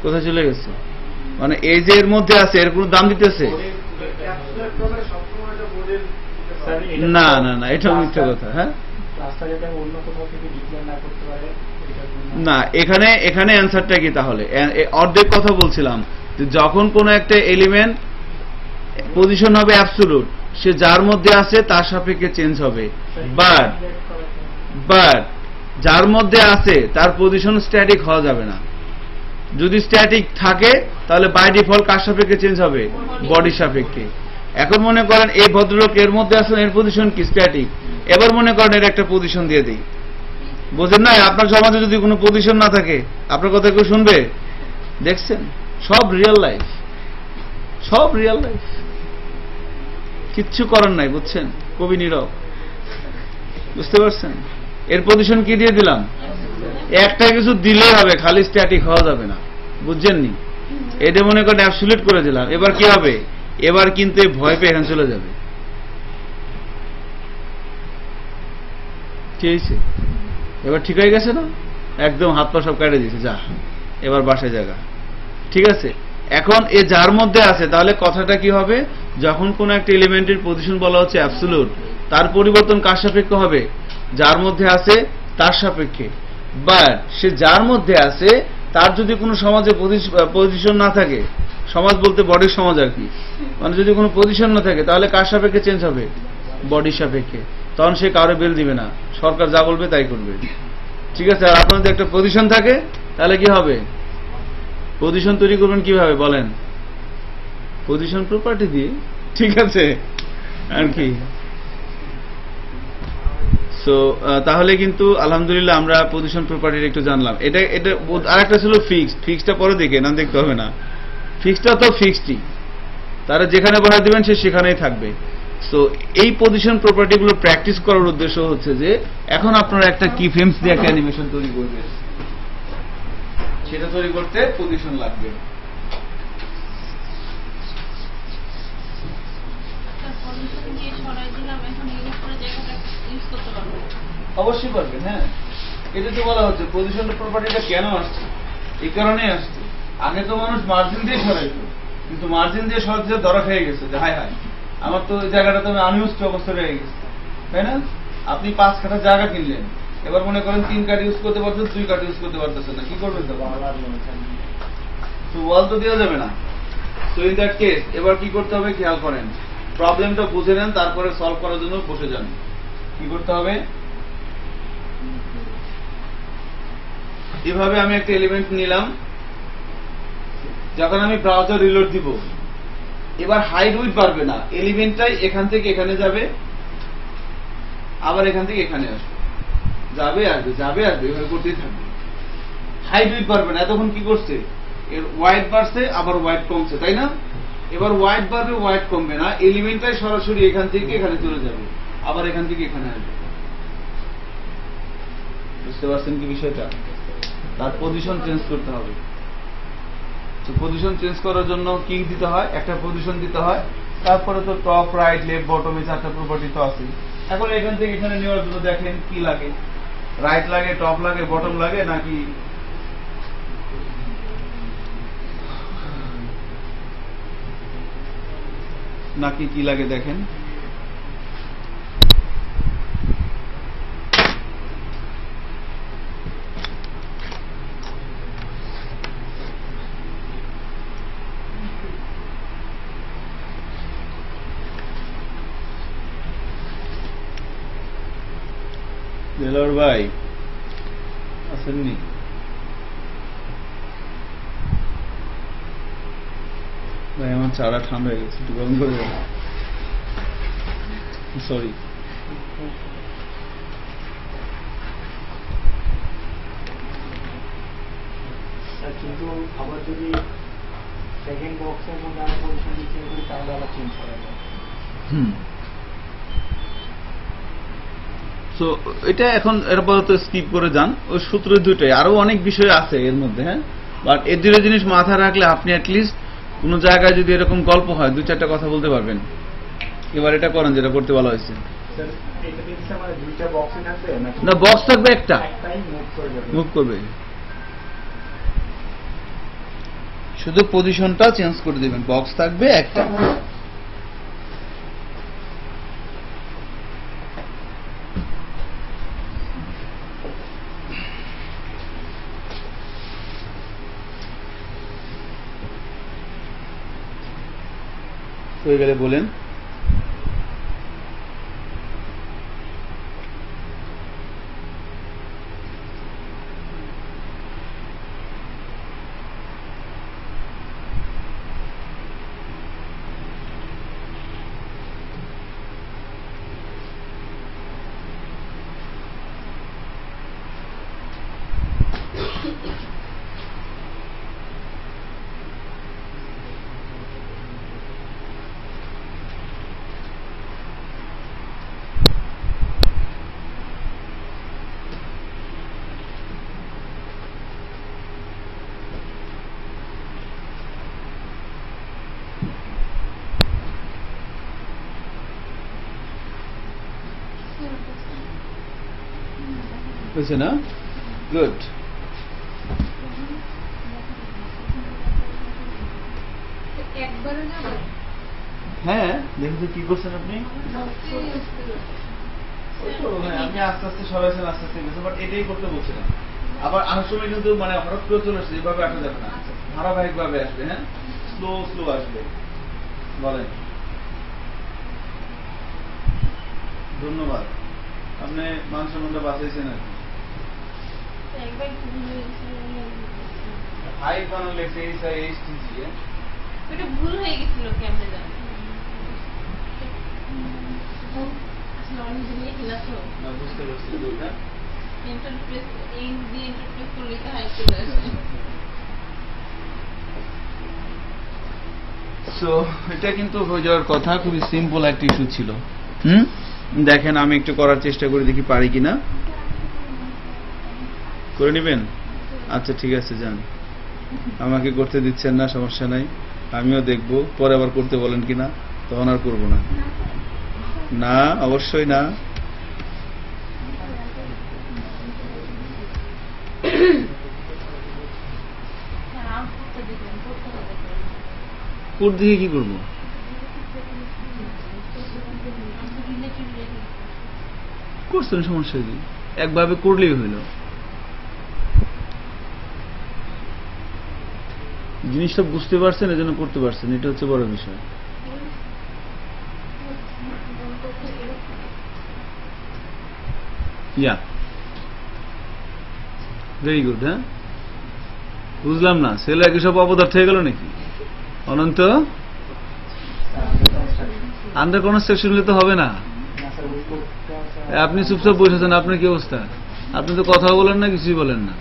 কোথায় চলে গেছে? মানে এই যে এর মধ্যে আছে এর কোনো দাম দিতেছে না? না না, এটা মিথ্যা কথা। হ্যাঁ, না, এখানে এখানে অ্যান্সারটা কি তাহলে? অর্ধেক কথা বলছিলাম যে যখন কোন একটা এলিমেন্ট পজিশন হবে অ্যাবসলিউট, সে যার মধ্যে আছে তার সাপেক্ষে চেঞ্জ হবে। বাট যার মধ্যে আছে তার পজিশন স্ট্যাটিক হওয়া যাবে না। যদি স্ট্যাটিক থাকে তাহলে বাই ডিফল্ট কার সাপেক্ষে চেঞ্জ হবে? বডি সাপেক্ষে। এখন মনে করেন এই ভদ্রলোক এর মধ্যে আছেন, এর পজিশন কি? স্ট্যাটিক। এবার মনে করেন এর একটা পজিশন দিয়ে দিই, বোঝেন না? আপনার সমাজে যদি কোনো পজিশন না থাকে আপনার কথা কেউ শুনবে? দেখছেন, সব রিয়েল লাইফ, সব রিয়েল লাইফ, কিচ্ছু করার নাই, বুঝছেন? কবি নীরব, বুঝতে পারছেন? এর পজিশন কি দিয়ে দিলাম? একটা কিছু দিলেই হবে, খালি স্ট্যাটিক হওয়া যাবে না, বুঝছেননি? এটা মনে করেন অ্যাবসলিউট করে দিলাম। এবার কি হবে? এবার কিন্তু এই ভয় পেয়ে এখানে চলে যাবে। কি হয়েছে? এবার ঠিক হয়ে গেছে না? একদম হাত পা সব কেটে দিয়েছে, যা এবার বাসায় জায়গা। ঠিক আছে, এখন এ যার মধ্যে আছে, তাহলে কথাটা কি হবে? যখন কোন একটা এলিমেন্টের পজিশন বলা হচ্ছে অ্যাবসলিউট, তার পরিবর্তন কার সাপেক্ষে হবে? যার মধ্যে আছে তার সাপেক্ষে। বাট সে যার মধ্যে আছে তার যদি কোনো সমাজে পজিশন না থাকে, সমাজ বলতে বডির সমাজ আর কি, মানে যদি কোনো পজিশন না থাকে তাহলে কার সাপেক্ষে চেঞ্জ হবে? বডির সাপেক্ষে। তখন সে কারো বেল দিবে না, সরকার যা বলবে তাই করবে। ঠিক আছে, আর আপনার যদি একটা পজিশন থাকে তাহলে কি হবে? পজিশন তৈরি করবেন কিভাবে বলেন? পজিশন প্রপার্টি দিয়ে। ঠিক আছে, আর কি। সো তাহলে কিন্তু আলহামদুলিল্লাহ আমরা পজিশন প্রপার্টির একটু জানলাম। এটা এটা আরেকটা ছিল ফিক্সড। ফিক্সডটা পরে দেখে না, দেখতে হবে না। ফিক্সডটা তো ফিক্সডই, তারা যেখানে বসাই দিবেন সে সেখানেই থাকবে। সো এই পজিশন প্রপার্টিগুলো প্র্যাকটিস করার উদ্দেশ্য হচ্ছে যে এখন আপনারা একটা কি ফ্রেমস দিয়ে একটা অ্যানিমেশন তৈরি করবেন, সেটা তৈরি করতে পজিশন লাগবে। অবশ্যই পারবেন। হ্যাঁ, এটা তো বলা হচ্ছে পজিশন প্রপার্টিটা কেন আসছে, এই কারণে আসছে। আগে তো মানুষ মার্জিন দিয়ে সরাইতো, কিন্তু মার্জিন দিয়ে সরাতে ধরা খেয়ে গেছে যে হায় হায় আমার তো ওই জায়গাটা তো আনইউজড অবস্থা রয়ে গেছে, তাই না? আপনি 5 কাঠা জায়গা কিনলেন, এবার মনে করেন 3 কাঠ ইউজ করতে পারছেন, 2 কাঠ ইউজ করতে পারতেছেন না, কি করবেন? তো ওয়াল তো দেওয়া যাবে না। তো ইন দ্যাট কেস এবার কি করতে হবে খেয়াল করেন, প্রবলেমটা বুঝে নেন, তারপরে সলভ করার জন্য বসে যান। কি করতে হবে? এভাবে আমি একটা এলিমেন্ট নিলাম, যখন আমি ব্রাউজার রিলোড দিব, এবার হাইট উইডথ বাড়বে না, এলিমেন্টটাই এখান থেকে এখানে যাবে, আবার এখান থেকে এখানে আসবে, যাবে আসবে যাবে আসবে, এভাবে করতেই থাকবে। হাইট উইডথ বাড়বে না। এতক্ষণ কি করছে, এর ওয়াইড বাড়ছে আবার ওয়াইড কমছে, তাই না? এবার ওয়াইড বাড়বে ওয়াইড কমবে না, এলিমেন্টটাই সরাসরি এখান থেকে এখানে চলে যাবে, আবার এখান থেকে এখানে আসবে। বুঝতে পারছেন কি বিষয়টা? তার পজিশন চেঞ্জ করতে হবে। তো পজিশন চেঞ্জ করার জন্য কি দিতে হয়? একটা পজিশন দিতে হয়, তারপরে তো টপ রাইট লেফট বটম এই 4টা প্রপার্টি তো আছে। এখন এখান থেকে এখানে নেওয়ার জন্য দেখেন কি লাগে, রাইট লাগে, টপ লাগে, বটম লাগে, নাকি কি লাগে দেখেন। দেলোয়ার ভাই আসেননি? ভাই আমার চারা ঠান্ডা হয়ে গেছে, একটু গরম করে দাও। সরি। কিন্তু আবার যদি সেকেন্ড বক্সের মধ্যে আমি পজিশন দিচ্ছি তাহলে আবার চেঞ্জ করা যায়। তো এটা এখন এরপরে তো স্কিপ করে যান, ওই সূত্র দুটোই, আরো অনেক বিষয় আছে এর মধ্যে, হ্যাঁ। বাট এই দুটো জিনিস মাথায় রাখলে আপনি অ্যাটলিস্ট কোন জায়গায় যদি এরকম গল্প হয় 2-4টা কথা বলতে পারবেন। এবার এটা করেন যেটা করতে বলা হয়েছে। না, বক্স থাকবে একটা, মুভ করবে, শুধু পজিশনটা চেঞ্জ করে দেবেন, বক্স থাকবে একটা। হয়ে গেলে বলেন। হয়েছে না? গুড। হ্যাঁ, দেখুন কি করছেন আপনি। আপনি আস্তে আস্তে সবাইছেন, আস্তে আস্তে গেছে, বাট এটাই করতে বলছিলাম। আবার অনেক সময় কিন্তু মানে হঠাৎ করে চলে আসছে, এভাবে আসা যাবে না, ধারাবাহিক ভাবে আসবে। হ্যাঁ, স্লো স্লো আসবে। বলেন। ধন্যবাদ, আপনি মান সম্মানটা বাঁচাইছেন আর কি। হাই বানালে ফেস আর এইচটিজি, এটা ভুল হয়ে গেছিল কেমনে জানেন? আসলে অনেক দিন খেলা তো না, বুঝতে পারছি। ওটা ইন্টারপ্রেস এই দিয়ে ইন্টারপ্রেস করলে তো হাই চলে আসে। সো এটা কিন্তু হয়ে যাওয়ার কথা, খুবই সিম্পল একটা ইস্যু ছিল। দেখেন আমি একটু করার চেষ্টা করে দেখি পারি কিনা। করে নেবেন? আচ্ছা ঠিক আছে, যান। আমাকে করতে দিচ্ছেন না, সমস্যা নাই, আমিও দেখব, পরে আবার করতে বলেন কিনা, তখন আর করবো না। না, অবশ্যই না। কোড দিয়ে কি করবো? করছেন, সমস্যা কি, একভাবে করলেই হইল। জিনিসটা বুঝতে পারছেন, এজন্য করতে পারছেন, এটা হচ্ছে বড় বিষয়। ইয়া ভেরি গুড। হ্যাঁ, বুঝলাম না, ছেলে কি সব অপদার্থ হয়ে গেল নাকি? অনন্ত আন্ডার কনস্ট্রাকশন হলে তো হবে না। আপনি চুপচাপ বসেছেন, আপনার কি অবস্থা? আপনি তো কথাও বলেন না, কিছুই বলেন না।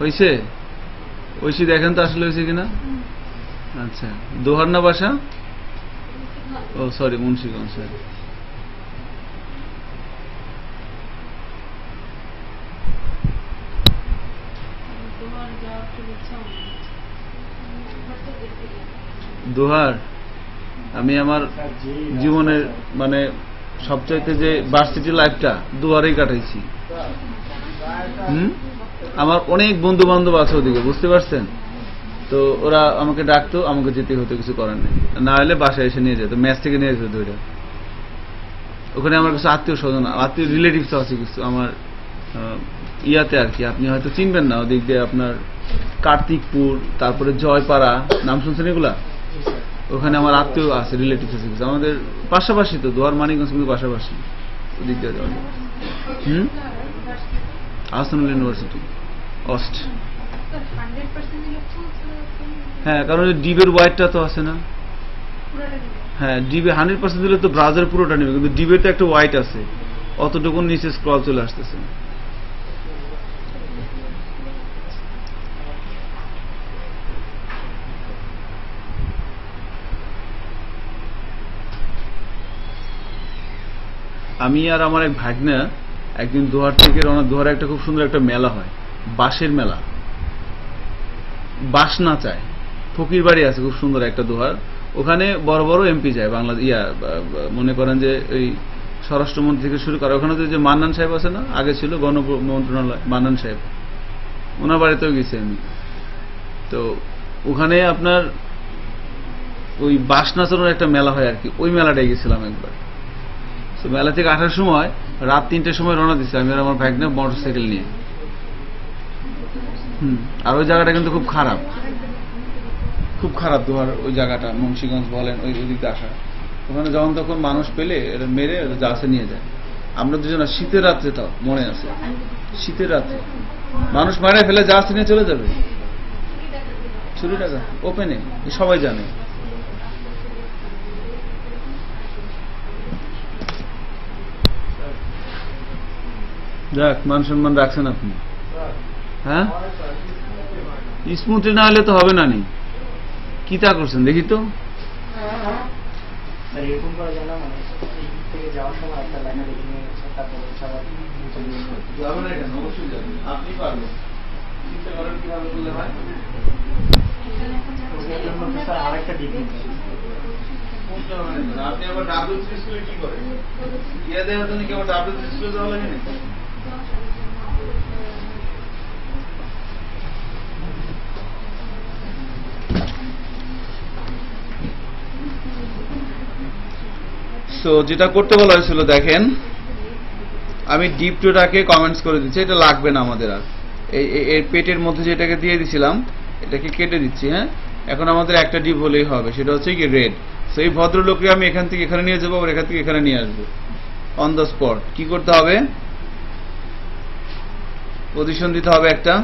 হয়েছে? ঐশী দেখেন তো আসলে হয়েছে কিনা। আচ্ছা, দোহার না বাসা? ও সরি, মুন্সিগঞ্জ। সরি, দোহার। আমি আমার জীবনের মানে সবচাইতে যে ভার্সিটি লাইফটা দুয়ারেই কাটাইছি। আমার অনেক বন্ধু বান্ধব আছে ওদিকে, বুঝতে পারছেন তো। ওরা আমাকে ডাকতো, আমাকে যেতে হতো, কিছু করার নেই। না হলে বাসায় এসে নিয়ে যেত, ম্যাচ থেকে নিয়ে যেত ওইটা। ওখানে আমার কিছু আত্মীয় স্বজন, আত্মীয় রিলেটিভস আছে কিছু আমার ইয়াতে আর কি। আপনি হয়তো চিনবেন না, ওদিক দিয়ে আপনার কার্তিকপুর, তারপরে জয়পাড়া, নাম শুনছেন এগুলা? ওখানে আমার আত্মীয় আছে, রিলেটিভস আছে কিছু। আমাদের পাশাপাশি তো, দোয়ার মানিকগঞ্জ কিন্তু পাশাপাশি, ওদিক দিয়ে যাওয়া। আহসানুল ইউনিভার্সিটি অস্ট। হ্যাঁ, কারণ ডিবের ওয়াইটটা তো আছে না। হ্যাঁ, ডিবে 100% দিলে তো ব্রাউজার পুরোটা নেবে, কিন্তু ডিবের তো একটা ওয়াইট আছে, অতটুকু নিচে স্ক্রল চলে আসতেছে। আমি আর আমার এক ভাগনা একদিন দোহার থেকে রওনা। দোহারে একটা খুব সুন্দর একটা মেলা হয়, বাঁশের মেলা, বাঁশ না চায়, ফকির বাড়ি আছে খুব সুন্দর একটা দোহার। ওখানে বড় বড় এমপি যায়, বাংলা মনে করেন যে এই স্বরাষ্ট্রমন্ত্রী থেকে শুরু করে। ওখানে তো যে মান্নান সাহেব আছে না, আগে ছিল গণ মন্ত্রণালয়, মান্নান সাহেব, ওনার বাড়িতেও গেছি আমি। তো ওখানে আপনার ওই বাঁশ নাচানোর একটা মেলা হয় আর কি, ওই মেলাটাই গেছিলাম একবার। তো মেলা থেকে আসার সময় রাত 3টার সময় রওনা দিচ্ছি আমি আর আমার ভাগনা মোটরসাইকেল নিয়ে। আর ওই জায়গাটা কিন্তু খুব খারাপ, খুব খারাপ দোহার ওই জায়গাটা, মুন্সিগঞ্জ বলেন, ওই দিকে আসা। ওখানে যখন তখন মানুষ পেলে এটা মেরে জাহাজে নিয়ে যায়। আমরা দুজনে শীতের রাত্রে, তাও মনে আছে, শীতের রাত্রে মানুষ মারে ফেলে জাহাজে নিয়ে চলে যাবে, চুরি টাকা ওপেনে, সবাই জানে। যাক, মান সম্মান রাখছেন আপনি। হ্যাঁ, স্মুথলি না হলে তো হবে না। নি কি তা করছেন দেখি তো। এরকম করা যায় না, মানে এই থেকে যাওয়ার সময় একটা লাইনে রেখে নিয়ে গেছে, তারপরে সবাই যাবেন না কেন? অবশ্যই যাবেন, আপনি পারবেন। চিন্তা করেন কিভাবে করলে হয়। আরেকটা ডিগ্রি আপনি আবার W3 স্কুলে কি করেন? ইয়া দেওয়ার জন্য কি আবার W3 স্কুলে যাওয়া লাগে নাকি? তো যেটা করতে বলা হয়েছিল দেখেন, আমি ডিপ টুটাকে কমেন্টস করে দিচ্ছি, এটা লাগবে না আমাদের আর। এই পেটের মধ্যে যেটাকে দিয়ে দিছিলাম এটাকে কেটে দিচ্ছি। হ্যাঁ, এখন আমাদের একটা ডিপ হলেই হবে, সেটা হচ্ছে কি রেড। তো এই ভদ্রলোককে আমি এখান থেকে এখানে নিয়ে যাবো, আর এখান থেকে এখানে নিয়ে আসবো অন দ্য স্পট। কি করতে হবে? পজিশন দিতে হবে একটা।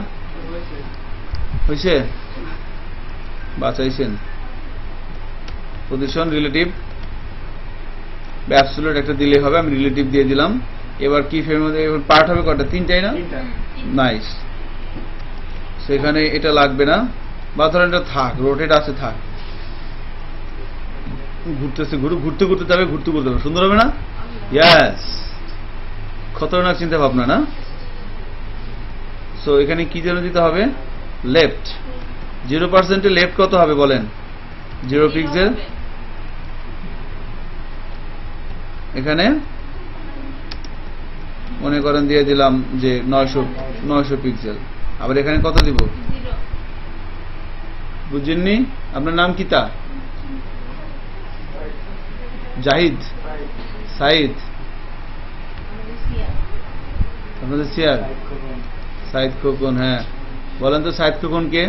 হয়েছে? বাঁচাইছেন। পজিশন, রিলেটিভ, অ্যাবসলিউট একটা দিলে হবে। আমি রিলেটিভ দিয়ে দিলাম। এবার কি ফ্রেমের মধ্যে পার্ট হবে কটা? 3টাই না? নাইস। সেখানে এটা লাগবে না, বা ধরেন এটা থাক, রোটেট আছে থাক। ঘুরতেছে, ঘুরতে ঘুরতে যাবে, ঘুরতে ঘুরতে যাবে, সুন্দর হবে না? ইয়েস, খতরনাক চিন্তা ভাবনা না? সো এখানে কি যেন দিতে হবে? লেফট। 0% লেফট কত হবে বলেন? 0 পিক্সেল। এখানে মনে করেন দিয়ে দিলাম যে 900 পিক্সেল। আবার এখানে কত দিব? বুঝছেননি? আপনার নাম কি? তা জাহিদ, সাইদ, আপনাদের চেয়ার সাইদ খোকন, হ্যাঁ বলেন তো সাইদ খোকন কে?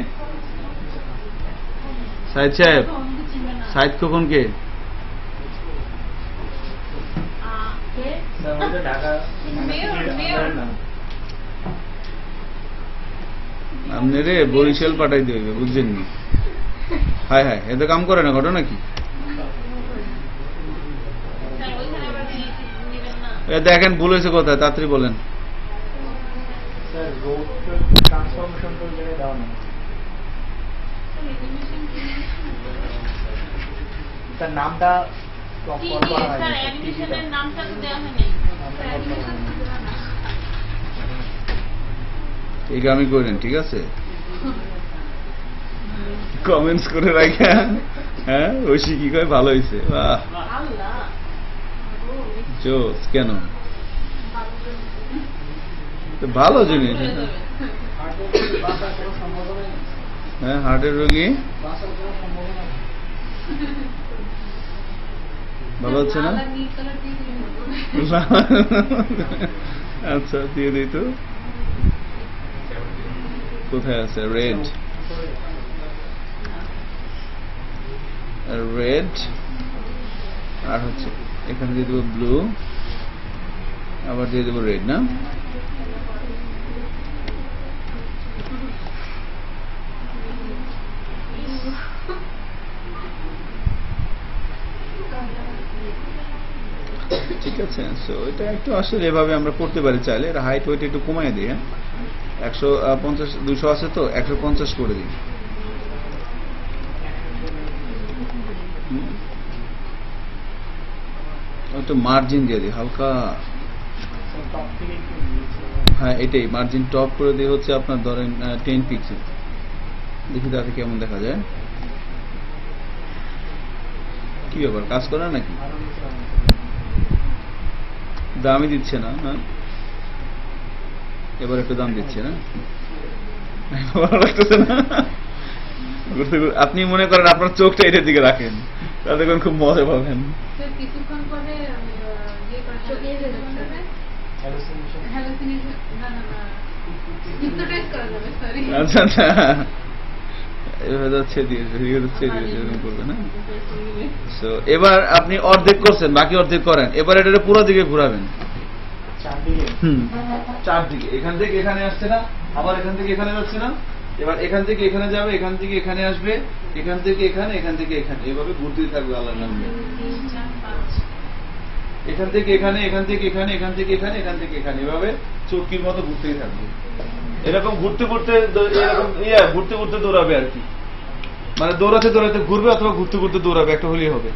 সাইদ সাহেব, সাইদ খোকন কে? ঢাকা আপনি রে বরিশাল পাঠাই দেবে, বুঝছেন নি? হায় হায়, এতে কাম করে না, ঘটনা কি? দেখেন ভুল হয়েছে কোথায়, তাড়াতাড়ি বলেন। স্যার রোড ট্রান্সফরমেশন তো ওই জায়গায় দেওয়া নেই। তার নামটা প্রপার করা হয়নি। স্যার অ্যাডমিশনের নামটা তো দেওয়া হয়নি। এই কামই করেন, ঠিক আছে? কমেন্টস করে রাখা, হ্যাঁ ঐশী কি কয়, ভালো হয়েছে, বাহ আল্লাহ জোস। কেন? তো ভালো জিনিস, হ্যাঁ হার্টের রোগী ভালো হচ্ছে না? আচ্ছা দিয়ে দিই তো। কোথায় আছে রেড? রেড আর হচ্ছে এখানে দিয়ে দেবো ব্লু, আবার দিয়ে দেবো রেড, না? ঠিক আছে, সো এটা একটু আসলে এভাবে আমরা করতে পারি চাইলে। এর হাইট ওয়েট একটু কমাই দিই, হ্যাঁ 150 200 আছে তো 150 করে দিই। একটু মার্জিন দিয়ে দিই হালকা, টপ থেকে একটু নিয়েছে। হ্যাঁ এটাই মার্জিন টপ করে দিয়ে হচ্ছে আপনার ধরেন 10 পিক্সেল। দেখি তাতে কেমন দেখা যায়। কি ব্যাপার, কাজ করে না নাকি? আরো নিচে অনেক। দামই দিচ্ছে না, হ্যাঁ এবার একটু দাম দিচ্ছে না, ভালো লাগতেছে না? আপনি মনে করেন আপনার চোখটা এটার দিকে রাখেন, তাতে কোন খুব মজা পাবেন। কিছুক্ষণ পরে হ্যালোসিনেশন। হ্যালোসিনেশন, না না না হিপনোটাইজ করা যাবে, সরি। আচ্ছা আচ্ছা, এভাবে যাচ্ছে দিয়েছে এরকম করবে না। So, এবার আপনি অর্ধেক করছেন, বাকি অর্ধেক করেন। এবার এটা পুরো দিকে ঘুরাবেন, চারদিকে চারদিকে। এখান থেকে এখানে আসছে না, আবার এখান থেকে এখানে যাচ্ছে না, এবার এখান থেকে এখানে যাবে, এখান থেকে এখানে আসবে, এখান থেকে এখানে, এখান থেকে এখানে, এভাবে ঘুরতেই থাকবে আল্লাহর নামে। 3 4 5 এখান থেকে এখানে, এখান থেকে এখানে, এখান থেকে এখানে, এখান থেকে এখানে, এভাবে চৌকির মতো ঘুরতেই থাকবে। এরকম ঘুরতে ঘুরতে এরকম ঘুরতে ঘুরতে দৌড়াবে আর কি, মানে দৌড়াতে দৌড়াতে ঘুরবে অথবা ঘুরতে ঘুরতে দৌড়াবে, একটা হলেই হবে।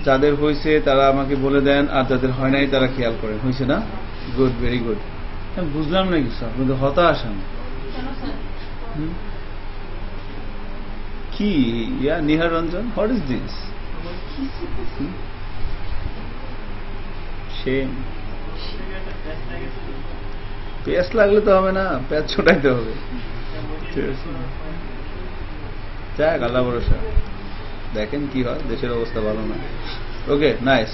যাদের হয়েছে তারা আমাকে বলে দেন, আর যাদের হয় নাই তারা খেয়াল করেন। হয়েছে না? Good, very good. আমি বুঝলাম না কিছু, আপনাদের হতাশ আমি। কেন স্যার? হুম? কি ইয়া Nihar Ranjan, what is this? Same পেঁয়াজ লাগলে তো হবে না, পেঁয়াজ ছোটাইতে হবে। যাক, আল্লাহ ভরসা, দেখেন কি হয়, দেশের অবস্থা ভালো না। ওকে, নাইস।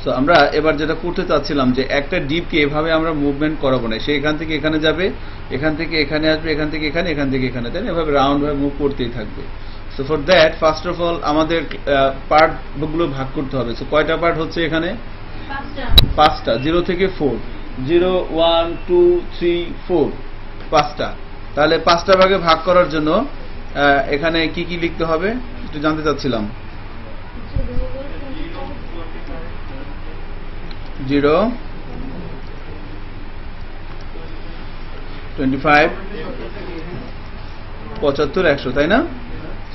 সো আমরা এবার যেটা করতে চাচ্ছিলাম যে একটা ডিপকে এভাবে আমরা মুভমেন্ট করাবো না, সে এখান থেকে এখানে যাবে, এখান থেকে এখানে আসবে, এখান থেকে এখানে, এখান থেকে এখানে, তাই না? এভাবে রাউন্ড ভাবে মুভ করতেই থাকবে। So for that first of all আমাদের পার্ট গুলো ভাগ করতে হবে। সো কয়টা পার্ট হচ্ছে এখানে? 5টা, 0 থেকে 4, 0, 1, 2, 3, 4, 5টা। তাহলে 5টা ভাগে ভাগ করার জন্য এখানে কি কি লিখতে হবে একটু জানতে চাচ্ছিলাম। 0, 25, 75, 100, তাই না?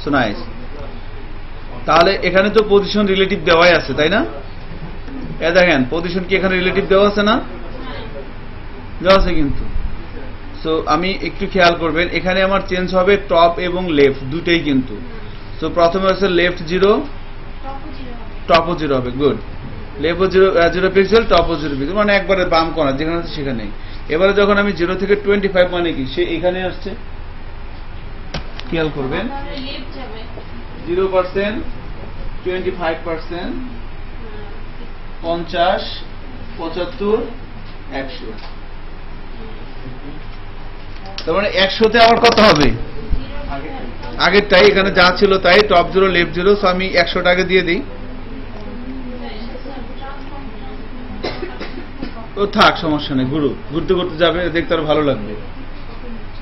So nice. তাহলে এখানে তো পজিশন রিলেটিভ দেওয়াই আছে, তাই না? দেখেন পজিশন কি এখানে রিলেটিভ দেওয়া আছে না? দেওয়া আছে কিন্তু। সো আমি একটু খেয়াল করবেন, এখানে আমার চেঞ্জ হবে টপ এবং লেফট দুইটাই কিন্তু। সো প্রথমে হচ্ছে লেফট 0, টপও 0 হবে। গুড। লেফট 0 পিক্সেল, টপও 0 পিক্সেল, মানে একবারে বাম কর্নার যেখানে আছে সেখানেই। এবারে যখন আমি 0 থেকে 25 মানে কি, সে এখানে আসছে, খেয়াল করবেন। 0%, 25%, 50, 75, 100। তার মানে 100তে আবার কত হবে? আগেরটাই, এখানে যা ছিল তাই, টপ 0, লেফট 0। সো আমি 100 টাকা দিয়ে দিই। ও থাক, সমস্যা নেই, ঘুরতে ঘুরতে যাবে, দেখতে আরো ভালো লাগবে।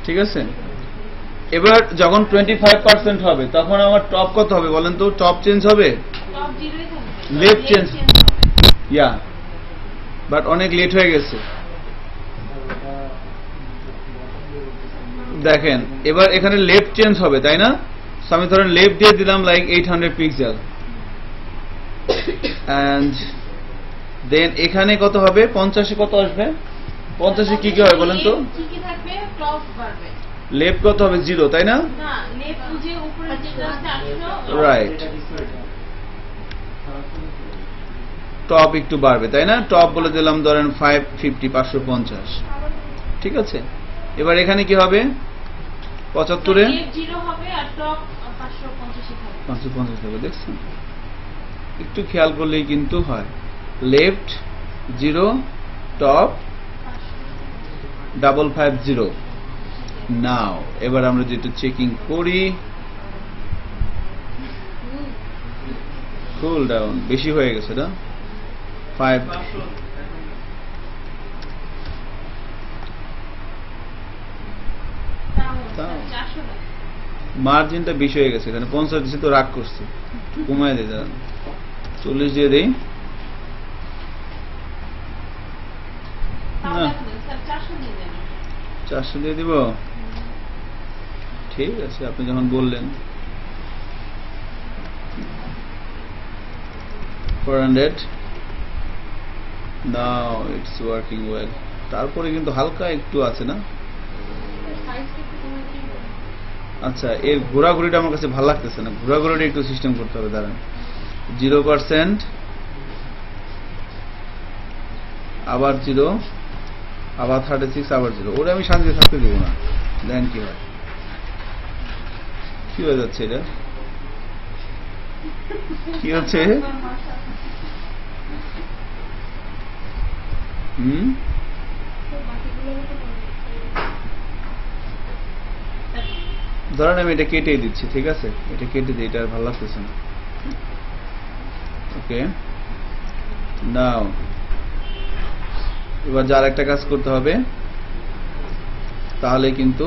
ঠিক আছে। এবার যখন 25% হবে তখন আমার টপ কত হবে বলেন তো? টপ চেঞ্জ হবে, লেফট চেঞ্জ, ইয়া, বাট অনেক লেট হয়ে গেছে। দেখেন এবার এখানে লেফট চেঞ্জ হবে, তাই না? সো আমি ধরেন লেফট দিয়ে দিলাম লাইক 800 পিক্সেল, এন্ড দেন এখানে কত হবে? 50-এ কত আসবে? 50-এ কি কি হবে বলেন তো? লেফট কত হবে? 0, তাই না? রাইট। টপ একটু বাড়বে, তাই না? টপ বলে দিলাম ধরেন 550, 550। ঠিক আছে। এবার এখানে কি হবে? 75-এ 550 হবে। দেখছেন, একটু খেয়াল করলেই কিন্তু হয়। Left 0, top 550। নাও এবার আমরা যেটা চেকিং করি, কুল ডাউন বেশি হয়ে গেছে না? 5, মার্জিনটা বেশি হয়ে গেছে, এখানে 50 দিচ্ছে তো রাগ করছে, কমায় দিয়ে দেন, 40 দিয়ে দেই। না 400 দিয়ে দিব। ঠিক আছে, আপনি যখন বললেন। 400, নাও ইটস ওয়ার্কিং ওয়েল। তারপরে কিন্তু হালকা একটু আছে না? আচ্ছা, এর ঘোরাঘুরিটা আমার কাছে ভালো লাগতেছে না, ঘোরাঘুরিটা একটু সিস্টেম করতে হবে। দাঁড়ান, 0%, আবার 0, আবার 36, আবার 0। ওটা আমি শান্তিতে থাকতে দেবো না। দেন কি হয়, কি হয়ে যাচ্ছে এটা? কি হচ্ছে? ধরেন আমি এটা কেটে দিচ্ছি, ঠিক আছে? এটা কেটে দিই, এটা আর ভালো লাগতেছে না। ওকে, নাও এবার যার একটা কাজ করতে হবে, তাহলে কিন্তু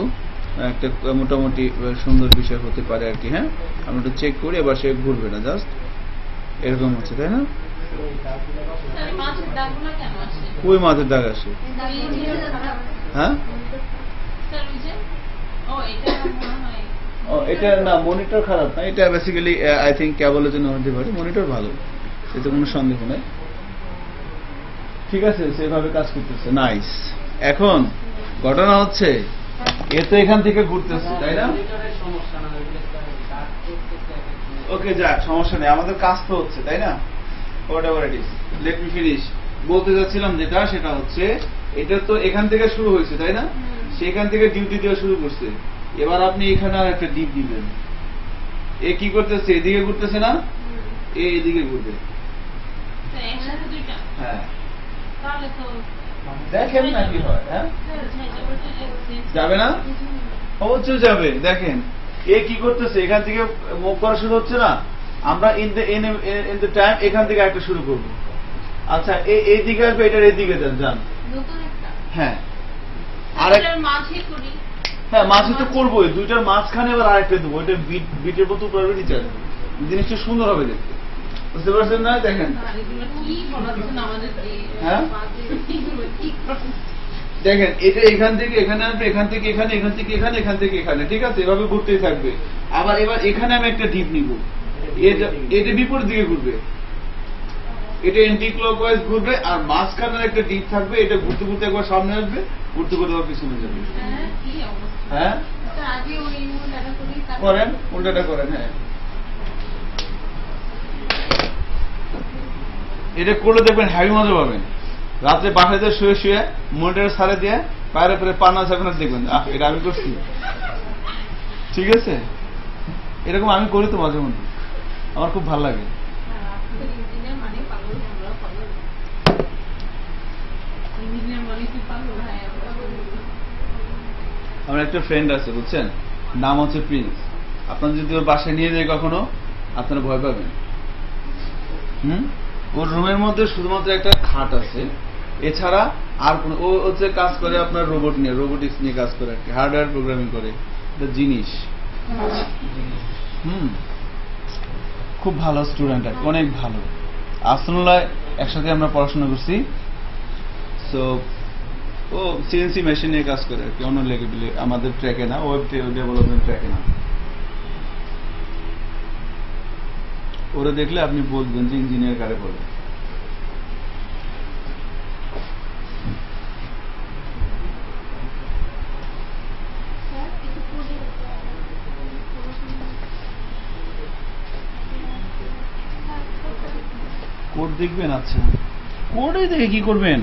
একটা মোটামুটি সুন্দর বিষয় হতে পারে আর কি। হ্যাঁ, আমরা একটু চেক করি। এবার সে ঘুরবে না, জাস্ট এরকম হচ্ছে, তাই না? কই মাছের দাগ আসে? হ্যাঁ, এটা না মনিটর খারাপ না, এটা বেসিক্যালি আই থিঙ্ক কেবলের জন্য হতে পারে, মনিটর ভালো, এতে কোনো সন্দেহ নেই। ঠিক আছে, সেভাবে কাজ করতেছে, নাইস। এখন ঘটনা হচ্ছে এ তো এখান থেকে ঘুরতেছে, তাই না? ওকে, যাক, সমস্যা নেই, আমাদের কাজ তো হচ্ছে, তাই না? Whatever it is, let me finish. বলতে যাচ্ছিলাম যেটা, সেটা হচ্ছে এটা তো এখান থেকে শুরু হয়েছে, তাই না? সেখান থেকে ডিউটি দেওয়া শুরু করছে। এবার আপনি এখানে আর একটা ডিপ দিবেন। এ কি করতেছে? এদিকে ঘুরতেছে না, এদিকে ঘুরবে। একসাথে দুইটা হ্যাঁ, তাহলে তো দেখেন না কি হয়। হ্যাঁ, যাবে না? অবশ্যই যাবে। দেখেন এ কি করতেছে, এখান থেকে মুভ করা শুরু হচ্ছে না, আমরা ইন দ্য টাইম এখান থেকে একটা শুরু করব। আচ্ছা, এইদিকে আসবে, এটার এদিকে যান। নতুন একটা হ্যাঁ, আরেকটার মাঝে করি। হ্যাঁ, মাঝে তো করবোই, দুইটার মাঝখানে এবার আরেকটা দেবো, এটা বিটের মতো উপরে টিচার, জিনিসটা সুন্দর হবে দেখতে, বুঝতে পারছেন না? দেখেন, এগুলো কি করাচ্ছেন আমাদেরকে? হ্যাঁ, এগুলো কি করাচ্ছেন? দেখেন এটা এখান থেকে এখানে আসবে, এখান থেকে এখানে, এখান থেকে এখানে, এখান থেকে এখানে, ঠিক আছে? এভাবে ঘুরতেই থাকবে। আবার এবার এখানে আমি একটা ডিপ নিব, এটা বিপরীত দিকে ঘুরবে, এটা এন্টি ক্লকওয়াইজ ঘুরবে, আর মাঝখানে একটা ডিপ থাকবে, এটা ঘুরতে ঘুরতে একবার সামনে আসবে, ঘুরতে ঘুরতে আবার পিছনে যাবে। হ্যাঁ, কি অবস্থা? হ্যাঁ, তো আগে ওই উল্টাটা করি, তারপর করেন, উল্টাটা করেন। হ্যাঁ, এটা করলে দেখবেন হ্যাভি মজা পাবেন। রাত্রে বাসাতে শুয়ে শুয়ে মনিটর সারে দিয়ে বাইরে ফেরে পান্না ছাপানা দেখবেন, এটা আমি করছি, ঠিক আছে? এরকম আমি করি তো মাঝে মধ্যে, আমার খুব ভালো লাগে। ইঞ্জিনিয়ার মানে পাগল, আমরা পাগল। ইঞ্জিনিয়ার মানে কি পাগল? হ্যাঁ, আমরা পাগল। আমার একটা ফ্রেন্ড আছে, বুঝছেন, নাম হচ্ছে প্রিন্স। আপনার যদি ওর বাসায় নিয়ে যায় কখনো, আপনারা ভয় পাবেন। ওর রুমের মধ্যে শুধুমাত্র একটা খাট আছে, এছাড়া আর কোন, ও হচ্ছে কাজ করে আপনার রোবট নিয়ে, রোবোটিক্স নিয়ে কাজ করে আর কি, হার্ডওয়্যার প্রোগ্রামিং করে, জিনিস। খুব ভালো স্টুডেন্ট আর কি, অনেক ভালো। আসলে একসাথে আমরা পড়াশোনা করছি। সো ও সিএনসি মেশিন নিয়ে কাজ করে আর কি, অন্য লেভেলে, আমাদের ট্র্যাকে না, ওয়েব ডেভেলপমেন্ট ট্র্যাকে না। ওরা দেখলে আপনি বলবেন যে ইঞ্জিনিয়ার কারে বলে। কোড দেখবেন? আচ্ছা, কোডে দেখে কি করবেন?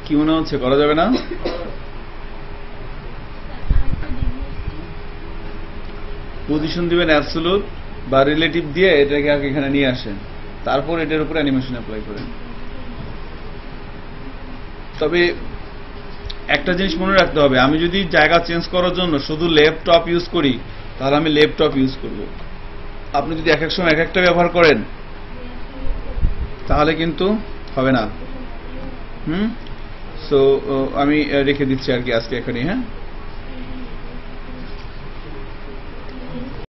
কি মনে হচ্ছে, করা যাবে না? পজিশন দিবেন অ্যাবসোলুট বা রিলেটিভ দিয়ে এটাকে আগে এখানে নিয়ে আসেন, তারপর এটার উপর অ্যানিমেশন অ্যাপ্লাই করেন। তবে একটা জিনিস মনে রাখতে হবে, আমি যদি জায়গা চেঞ্জ করার জন্য শুধু লেফট টপ ইউজ করি তাহলে আমি লেফট টপ ইউজ করব। আপনি যদি এক এক সময় এক একটা ব্যবহার করেন তাহলে কিন্তু হবে না। সো আমি রেখে দিচ্ছি আর কি আজকে এখানে। হ্যাঁ।